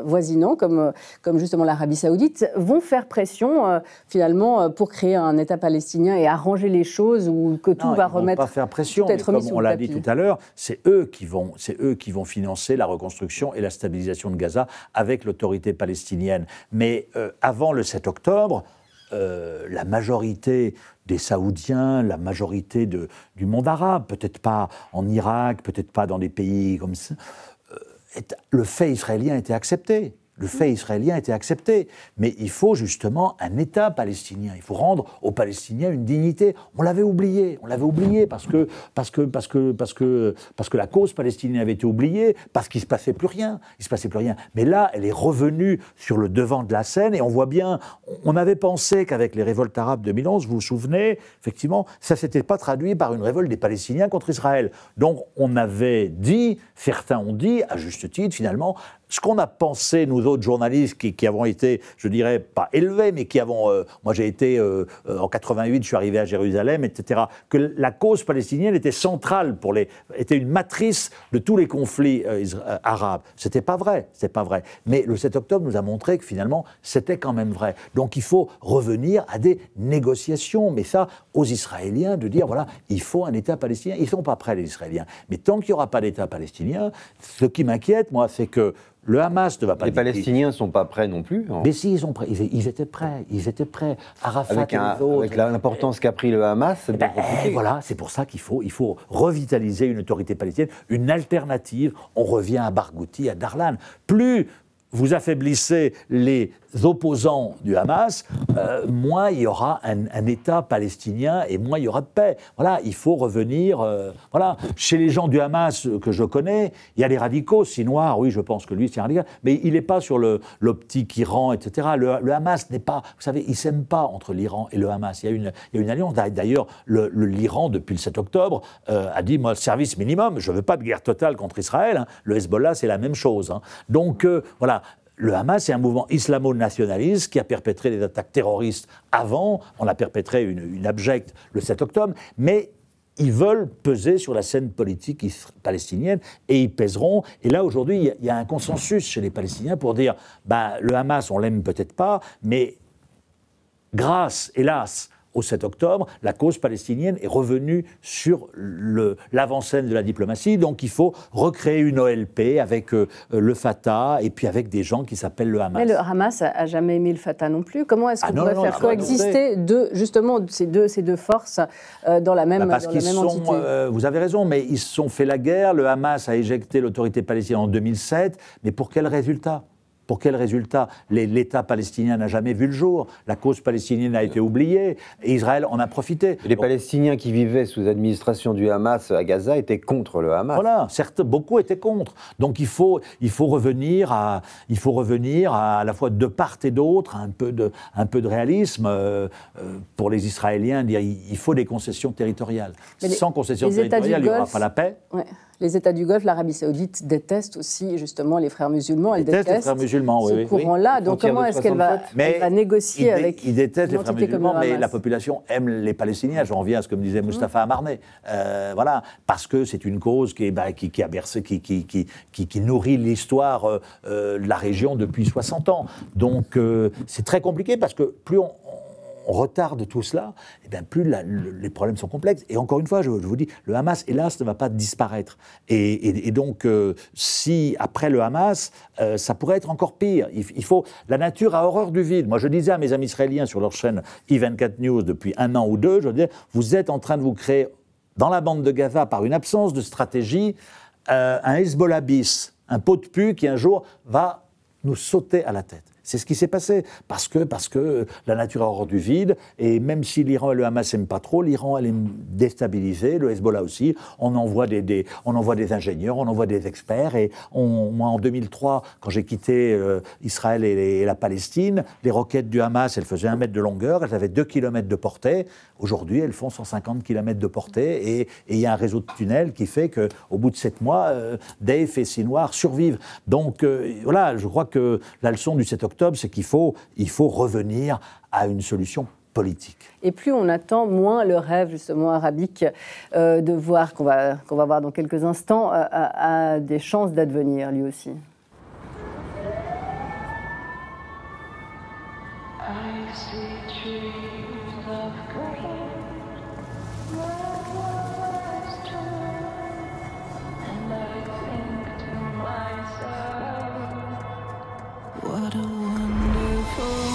voisinants, comme justement l'Arabie Saoudite, vont faire pression finalement pour créer un État palestinien et arranger les choses, ou que tout va remettre... Ils vont pas faire pression, mais comme on l'a dit tout à l'heure, c'est eux qui vont financer la reconstruction et la stabilisation de Gaza avec l'autorité palestinienne. Mais avant le 7 octobre, la majorité des Saoudiens, la majorité du monde arabe, peut-être pas en Irak, peut-être pas dans des pays comme ça, le fait israélien était accepté. le fait israélien était accepté. Mais il faut justement un État palestinien. Il faut rendre aux Palestiniens une dignité. On l'avait oublié parce que la cause palestinienne avait été oubliée, parce qu'il ne se passait plus rien. Mais là, elle est revenue sur le devant de la scène et on voit bien, on avait pensé qu'avec les révoltes arabes de 2011, vous vous souvenez, effectivement, ça ne s'était pas traduit par une révolte des Palestiniens contre Israël. Donc on avait dit, certains ont dit, à juste titre finalement, ce qu'on a pensé, nous autres journalistes qui avons été, je dirais, pas élevés, mais qui avons... moi, j'ai été... en 88, je suis arrivé à Jérusalem, etc. Que la cause palestinienne était centrale était une matrice de tous les conflits arabes. C'était pas vrai. Mais le 7 octobre nous a montré que finalement, c'était quand même vrai. Donc, il faut revenir à des négociations. Mais ça, aux Israéliens, de dire, voilà, il faut un État palestinien. Ils sont pas prêts, les Israéliens. Mais tant qu'il n'y aura pas d'État palestinien, ce qui m'inquiète, moi, c'est que le Hamas ne va pas... Les Palestiniens ne sont pas prêts non plus. Mais si, ils sont prêts. Ils étaient prêts. Arafat avec et les autres. Avec l'importance qu'a pris le Hamas, c'est bien compliqué. Voilà, c'est pour ça qu'il faut revitaliser une autorité palestinienne, une alternative. On revient à Barghouti, à Darlan. Plus vous affaiblissez les opposants du Hamas, moins il y aura un État palestinien et moins il y aura de paix. Voilà, il faut revenir... voilà. Chez les gens du Hamas que je connais, il y a les radicaux, Sinwar, oui, je pense que lui, c'est un radical, mais il n'est pas sur l'optique Iran, etc. Le Hamas n'est pas... Vous savez, ils ne s'aiment pas entre l'Iran et le Hamas. Il y a une alliance. D'ailleurs, l'Iran, depuis le 7 octobre, a dit, moi, service minimum, je ne veux pas de guerre totale contre Israël. Hein. Le Hezbollah, c'est la même chose. Hein. Donc, voilà. Le Hamas, c'est un mouvement islamo-nationaliste qui a perpétré des attaques terroristes avant. On a perpétré une abjecte le 7 octobre. Mais ils veulent peser sur la scène politique palestinienne et ils pèseront. Et là, aujourd'hui, il y a un consensus chez les Palestiniens pour dire le Hamas, on l'aime peut-être pas, mais grâce, hélas, au 7 octobre, la cause palestinienne est revenue sur l'avant-scène de la diplomatie. Donc il faut recréer une OLP avec le Fatah et puis avec des gens qui s'appellent le Hamas. Mais le Hamas n'a jamais aimé le Fatah non plus. Comment est-ce qu'on pourrait faire coexister justement ces deux forces dans la même, parce dans la même entité vous avez raison, mais ils se sont fait la guerre. Le Hamas a éjecté l'autorité palestinienne en 2007. Mais pour quel résultat ? Pour quel résultat ? L'État palestinien n'a jamais vu le jour. La cause palestinienne a été oubliée. Et Israël en a profité. Les Palestiniens qui vivaient sous administration du Hamas à Gaza étaient contre le Hamas. Voilà, beaucoup étaient contre. Donc il faut revenir à la fois de part et d'autre, un peu de réalisme pour les Israéliens. Dire il faut des concessions territoriales. Sans concessions territoriales, il n'y aura pas la paix. Ouais. Les États du Golfe, l'Arabie Saoudite déteste aussi justement les frères musulmans. Elle déteste les frères musulmans, ce courant-là. Donc comment est-ce qu'elle va négocier avec ils détestent les frères musulmans, mais la population aime les Palestiniens. J'en reviens à ce que me disait Mustapha Amarné. Voilà, parce que c'est une cause qui a bercé, qui nourrit l'histoire de la région depuis 60 ans. Donc c'est très compliqué parce que plus on retarde tout cela, et bien plus les problèmes sont complexes. Et encore une fois, je vous dis, le Hamas, hélas, ne va pas disparaître. Et donc, si après le Hamas, ça pourrait être encore pire. La nature a horreur du vide. Moi, je disais à mes amis israéliens sur leur chaîne I24 News depuis 1 an ou 2, je disais, vous êtes en train de vous créer, dans la bande de Gaza, par une absence de stratégie, un Hezbollah bis, un pot de pu qui un jour va nous sauter à la tête. C'est ce qui s'est passé, parce que la nature a horreur du vide, et même si l'Iran et le Hamas n'aiment pas trop, l'Iran, elle est déstabilisée, le Hezbollah aussi, on envoie des ingénieurs, on envoie des experts, et moi en 2003, quand j'ai quitté Israël et la Palestine, les roquettes du Hamas, elles faisaient 1 mètre de longueur, elles avaient 2 km de portée, aujourd'hui elles font 150 km de portée, et il y a un réseau de tunnels qui fait qu'au bout de 7 mois, Daesh et Sinwar survivent. Donc voilà, je crois que la leçon du 7 octobre, c'est qu'il faut revenir à une solution politique. Et plus on attend, moins le rêve justement arabique de voir, qu'on va voir dans quelques instants, a des chances d'advenir lui aussi. What a wonderful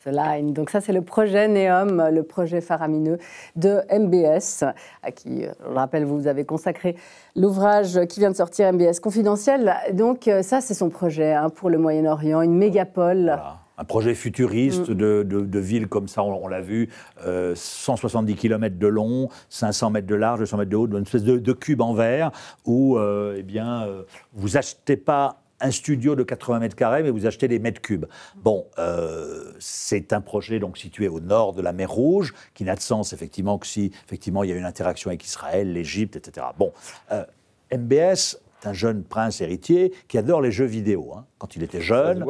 The Line. Donc ça, c'est le projet NEOM, le projet faramineux de MBS, à qui, je le rappelle, vous avez consacré l'ouvrage qui vient de sortir, MBS Confidentiel. Donc ça, c'est son projet pour le Moyen-Orient, une mégapole. Voilà. Un projet futuriste de villes comme ça, on l'a vu, 170 km de long, 500 mètres de large, 200 mètres de haut, une espèce de cube en verre où vous achetez pas un studio de 80 mètres carrés, mais vous achetez des mètres cubes. Bon, c'est un projet donc situé au nord de la mer Rouge, qui n'a de sens effectivement que si effectivement il y a une interaction avec Israël, l'Égypte, etc. Bon, MBS, c'est un jeune prince héritier qui adore les jeux vidéo. Quand il était jeune,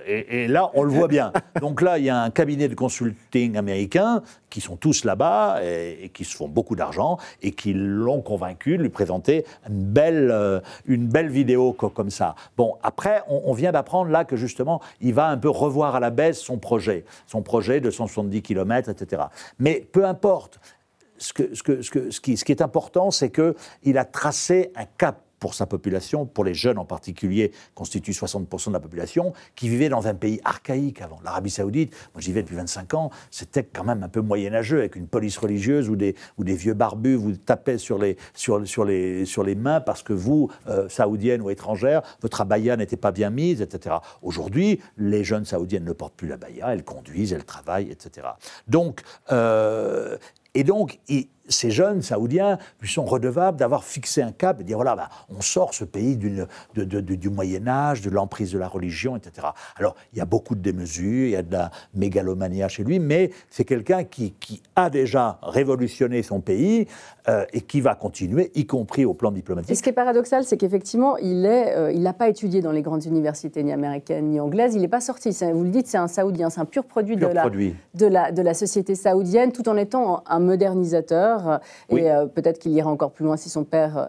et là on le voit bien. Donc là, il y a un cabinet de consulting américain qui sont tous là-bas et qui se font beaucoup d'argent et qui l'ont convaincu de lui présenter une belle vidéo comme ça. Bon, après, on vient d'apprendre là que justement, il va un peu revoir à la baisse son projet de 170 km, etc. Mais peu importe. Ce qui est important, c'est qu'il a tracé un cap pour sa population, pour les jeunes en particulier, constituent 60% de la population, qui vivaient dans un pays archaïque avant. L'Arabie Saoudite, moi j'y vais depuis 25 ans, c'était quand même un peu moyenâgeux, avec une police religieuse où des vieux barbus vous tapaient sur les mains parce que vous, saoudienne ou étrangère, votre abaya n'était pas bien mise, etc. Aujourd'hui, les jeunes saoudiennes ne portent plus l'abaya, elles conduisent, elles travaillent, etc. Donc, ces jeunes saoudiens lui sont redevables d'avoir fixé un cap et dire voilà, on sort ce pays du Moyen-Âge, de l'emprise de la religion, etc. Alors, il y a beaucoup de démesures, il y a de la mégalomania chez lui, mais c'est quelqu'un qui a déjà révolutionné son pays et qui va continuer, y compris au plan diplomatique. Et ce qui est paradoxal, c'est qu'effectivement, il n'a pas étudié dans les grandes universités, ni américaines, ni anglaises. Il n'est pas sorti. Vous le dites, c'est un Saoudien, c'est un pur produit de la société saoudienne, tout en étant un modernisateur. Oui. Et peut-être qu'il ira encore plus loin si son père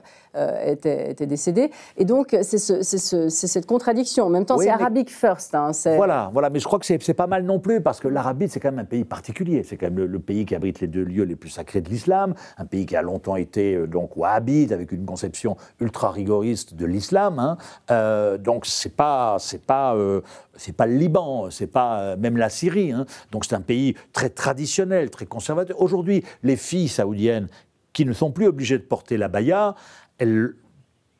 était décédé. Et donc, c'est cette contradiction. En même temps, c'est Arabic first. Voilà, mais je crois que c'est pas mal non plus, parce que l'Arabie, c'est quand même un pays particulier. C'est quand même le pays qui abrite les deux lieux les plus sacrés de l'islam, un pays qui a longtemps été donc wahhabite, avec une conception ultra rigoriste de l'islam. Donc, c'est pas le Liban, c'est pas même la Syrie. Donc, c'est un pays très traditionnel, très conservateur. Aujourd'hui, les filles saoudiennes qui ne sont plus obligées de porter l'abaya, elles,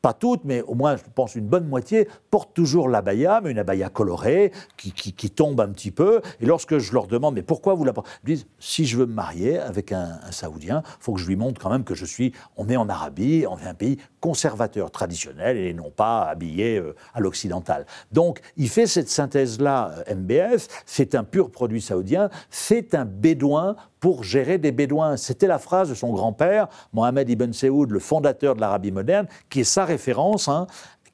pas toutes, mais au moins, je pense, une bonne moitié, portent toujours l'abaya, mais une abaya colorée, qui tombe un petit peu. Et lorsque je leur demande, mais pourquoi vous la portez ? Ils disent, si je veux me marier avec un Saoudien, il faut que je lui montre quand même que on est en Arabie, on est un pays conservateur, traditionnel, et non pas habillé à l'occidental. Donc, il fait cette synthèse-là, MBS, c'est un pur produit saoudien, c'est un bédouin pour gérer des bédouins. C'était la phrase de son grand-père, Mohamed Ibn Saoud, le fondateur de l'Arabie moderne, qui est sa référence,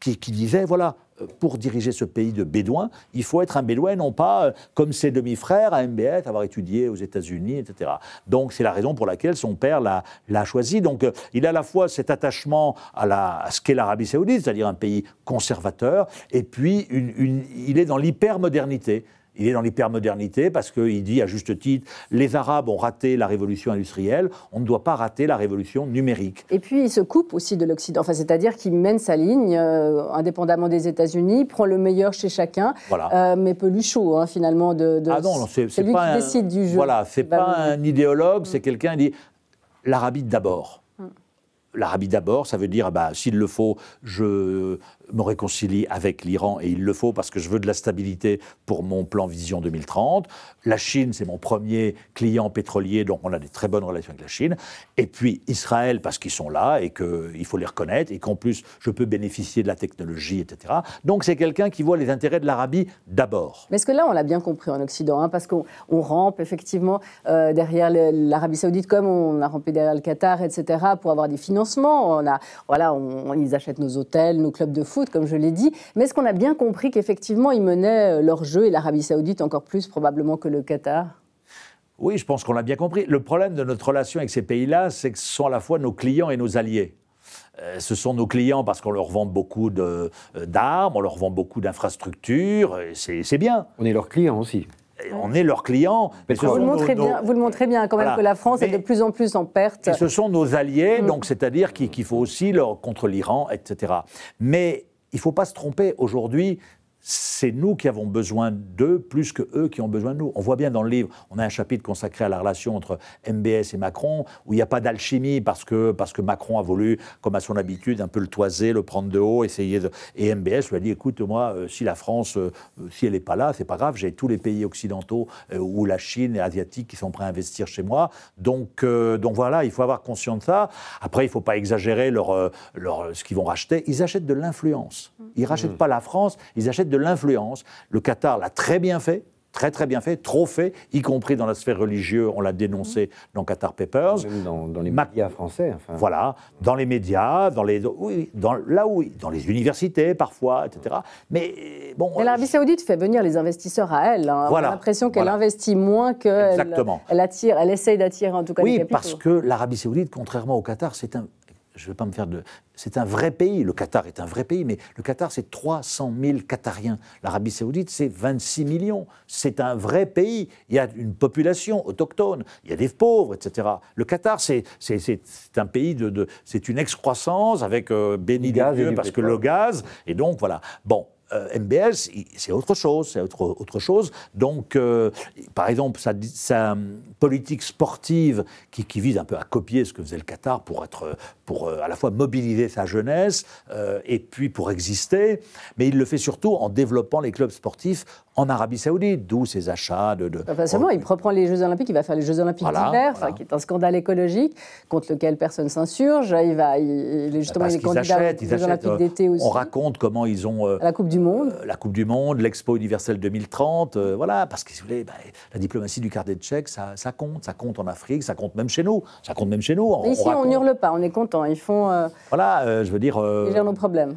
qui disait, voilà, pour diriger ce pays de bédouins, il faut être un bédouin, et non pas, comme ses demi-frères à MBS, avoir étudié aux États-Unis, etc. Donc, c'est la raison pour laquelle son père l'a choisi. Donc, il a à la fois cet attachement à ce qu'est l'Arabie Saoudite, c'est-à-dire un pays conservateur, et puis il est dans l'hypermodernité. Il est dans l'hypermodernité parce qu'il dit à juste titre, les Arabes ont raté la révolution industrielle, on ne doit pas rater la révolution numérique. Et puis il se coupe aussi de l'Occident, c'est-à-dire qu'il mène sa ligne, indépendamment des États-Unis, prend le meilleur chez chacun, voilà. Mais peu lui chaud finalement Ah non, c'est lui pas qui décide du jeu. Voilà, c'est pas un idéologue, c'est quelqu'un qui dit l'Arabie d'abord. L'Arabie d'abord, ça veut dire, s'il le faut, je me réconcilie avec l'Iran, et il le faut parce que je veux de la stabilité pour mon plan Vision 2030. La Chine, c'est mon premier client pétrolier, donc on a des très bonnes relations avec la Chine. Et puis Israël, parce qu'ils sont là et qu'il faut les reconnaître, et qu'en plus, je peux bénéficier de la technologie, etc. Donc c'est quelqu'un qui voit les intérêts de l'Arabie d'abord. Mais est-ce que là, on l'a bien compris en Occident, parce qu'on rampe effectivement derrière l'Arabie Saoudite, comme on a rampé derrière le Qatar, etc., pour avoir des financements. Ils achètent nos hôtels, nos clubs de foot, comme je l'ai dit. Mais est-ce qu'on a bien compris qu'effectivement, ils menaient leur jeu, et l'Arabie Saoudite encore plus probablement que le Qatar ? Oui, je pense qu'on l'a bien compris. Le problème de notre relation avec ces pays-là, c'est que ce sont à la fois nos clients et nos alliés. Ce sont nos clients parce qu'on leur vend beaucoup d'armes, on leur vend beaucoup d'infrastructures, c'est bien. On est leurs clients aussi. On est leurs clients. Vous le montrez bien quand même, voilà, que la France est de plus en plus en perte. Et ce sont nos alliés, donc c'est-à-dire qu'il faut aussi contre l'Iran, etc. Mais il ne faut pas se tromper. Aujourd'hui, c'est nous qui avons besoin d'eux plus que eux qui ont besoin de nous. On voit bien dans le livre, on a un chapitre consacré à la relation entre MBS et Macron, où il n'y a pas d'alchimie parce que Macron a voulu, comme à son habitude, un peu le toiser, le prendre de haut, essayer de... Et MBS lui a dit, écoute, moi, si la France, si elle n'est pas là, c'est pas grave, j'ai tous les pays occidentaux ou la Chine et asiatiques qui sont prêts à investir chez moi. Donc voilà, il faut avoir conscience de ça. Après, il ne faut pas exagérer ce qu'ils vont racheter. Ils achètent de l'influence. Ils ne rachètent pas la France, ils achètent de l'influence. Le Qatar l'a très bien fait. Très très bien fait, trop fait, y compris dans la sphère religieuse, on l'a dénoncé dans Qatar Papers. Même dans les médias français. Enfin. Voilà, dans les médias, dans les universités parfois, etc. Mais bon. Mais l'Arabie Saoudite fait venir les investisseurs à elle. Hein. Voilà, on a l'impression qu'elle investit moins qu'elle elle essaye d'attirer en tout cas les capitaux. Oui, parce que l'Arabie Saoudite, contrairement au Qatar, je ne vais pas me faire de... C'est un vrai pays. Le Qatar est un vrai pays, mais le Qatar, c'est 300 000 Qatariens. L'Arabie Saoudite, c'est 26 millions. C'est un vrai pays. Il y a une population autochtone, il y a des pauvres, etc. Le Qatar, c'est un pays c'est une excroissance avec béni des dieux, parce que le gaz, et donc voilà. Bon. MBS, c'est autre chose, Donc, par exemple, sa politique sportive qui vise un peu à copier ce que faisait le Qatar pour à la fois mobiliser sa jeunesse et puis pour exister, mais il le fait surtout en développant les clubs sportifs en Arabie Saoudite, d'où ses achats Pas seulement, il reprend les Jeux Olympiques, il va faire les Jeux Olympiques d'hiver, qui est un scandale écologique contre lequel personne s'insurge. Il est justement il est candidat aux Jeux Olympiques d'été aussi. On raconte comment ils ont la Coupe du Monde. La Coupe du Monde, l'Expo universelle 2030, voilà, parce que si vous voulez, la diplomatie du Kardec-Tchèque, ça compte en Afrique, ça compte même chez nous. Mais ici, on n'hurle pas, on est content. Ils font. Voilà, je veux dire. Ils gèrent nos problèmes.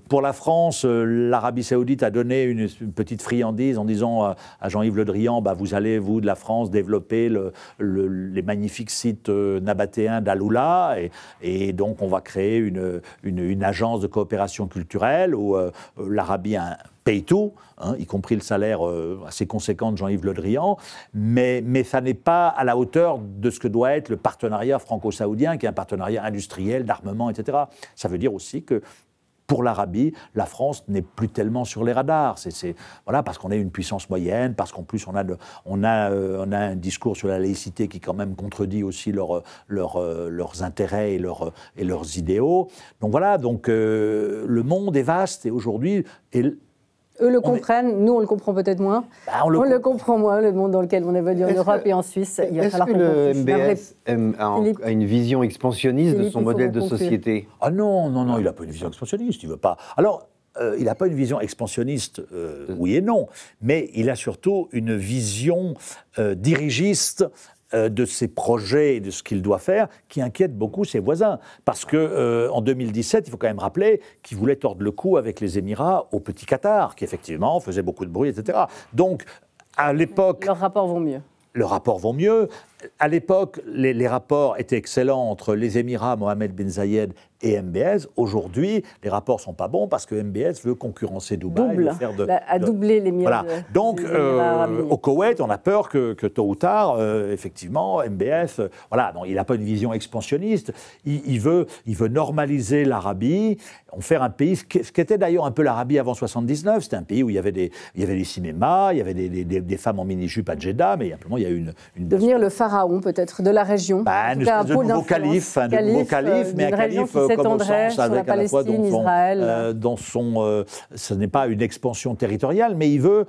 Pour la France, l'Arabie Saoudite a donné une petite friandise en disant à Jean-Yves Le Drian, vous allez, vous, de la France, développer les magnifiques sites nabatéens d'Aloula, et donc on va créer une agence de coopération culturelle où l'Arabie paye tout, y compris le salaire assez conséquent de Jean-Yves Le Drian, mais ça n'est pas à la hauteur de ce que doit être le partenariat franco-saoudien, qui est un partenariat industriel, d'armement, etc. Ça veut dire aussi que pour l'Arabie, la France n'est plus tellement sur les radars. Voilà, parce qu'on est une puissance moyenne, parce qu'en plus on a un discours sur la laïcité qui quand même contredit aussi leurs intérêts et leurs idéaux. Donc voilà, le monde est vaste et aujourd'hui... Eux le comprennent, nous on le comprend peut-être moins. On le comprend moins, le monde dans lequel on évolue en Europe et en Suisse. Est-ce que le MBS a une vision expansionniste de son modèle de société ? Ah non, il n'a pas une vision expansionniste, il ne veut pas. Alors, il n'a pas une vision expansionniste, oui et non, mais il a surtout une vision dirigiste de ses projets et de ce qu'il doit faire, qui inquiète beaucoup ses voisins. Parce qu'en 2017, il faut quand même rappeler qu'il voulait tordre le cou avec les Émirats au petit Qatar, qui effectivement faisait beaucoup de bruit, etc. Donc, à l'époque... Leurs rapports vont mieux. Le rapport vaut mieux. À l'époque, les rapports étaient excellents entre les Émirats, Mohamed Ben Zayed et MBS. Aujourd'hui, les rapports ne sont pas bons parce que MBS veut concurrencer Dubaï. A doublé l'Émirat. Voilà. Donc, au Koweït, on a peur que tôt ou tard, effectivement, MBS, donc, il n'a pas une vision expansionniste. Il veut normaliser l'Arabie, en faire un pays, ce qu'était d'ailleurs un peu l'Arabie avant 79. C'était un pays où il y avait des cinémas, il y avait des femmes en mini-jupe à Jeddah, mais simplement, il y a eu une devenir le pharaon peut-être de la région. Un nouveau calife, mais un calife comme au sens avec à la fois ce n'est pas une expansion territoriale, mais il veut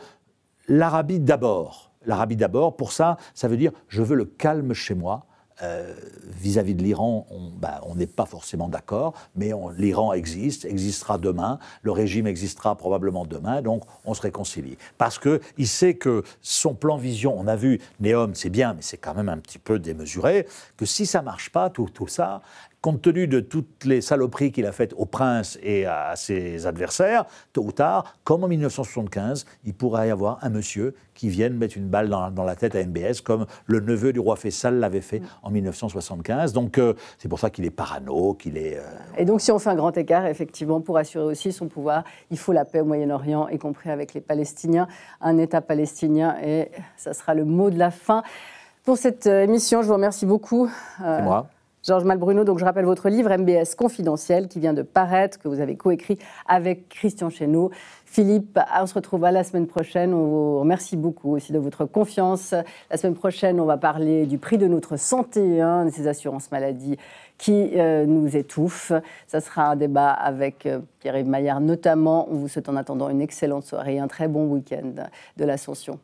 l'Arabie d'abord. L'Arabie d'abord, pour ça veut dire je veux le calme chez moi. Vis-à-vis de l'Iran, on n'est pas forcément d'accord, mais l'Iran existera demain, le régime existera probablement demain, donc on se réconcilie. Parce qu'il sait que son plan vision, on a vu, Neom, c'est bien, mais c'est quand même un petit peu démesuré, que si ça ne marche pas, tout ça, compte tenu de toutes les saloperies qu'il a faites au prince et à ses adversaires, tôt ou tard, comme en 1975, il pourrait y avoir un monsieur qui vienne mettre une balle dans la tête à MBS, comme le neveu du roi Faisal l'avait fait en 1975. Donc c'est pour ça qu'il est parano, qu'il est... Et donc si on fait un grand écart, effectivement, pour assurer aussi son pouvoir, il faut la paix au Moyen-Orient, y compris avec les Palestiniens, un État palestinien, et ça sera le mot de la fin. Pour cette émission, je vous remercie beaucoup. C'est moi. Georges Malbruno, donc je rappelle votre livre MBS Confidentiel qui vient de paraître, que vous avez coécrit avec Christian Chesneau. Philippe, on se retrouve la semaine prochaine. On vous remercie beaucoup aussi de votre confiance. La semaine prochaine, on va parler du prix de notre santé, de ces assurances maladie qui nous étouffent. Ça sera un débat avec Pierre-Yves Maillard notamment. On vous souhaite en attendant une excellente soirée et un très bon week-end de l'Ascension.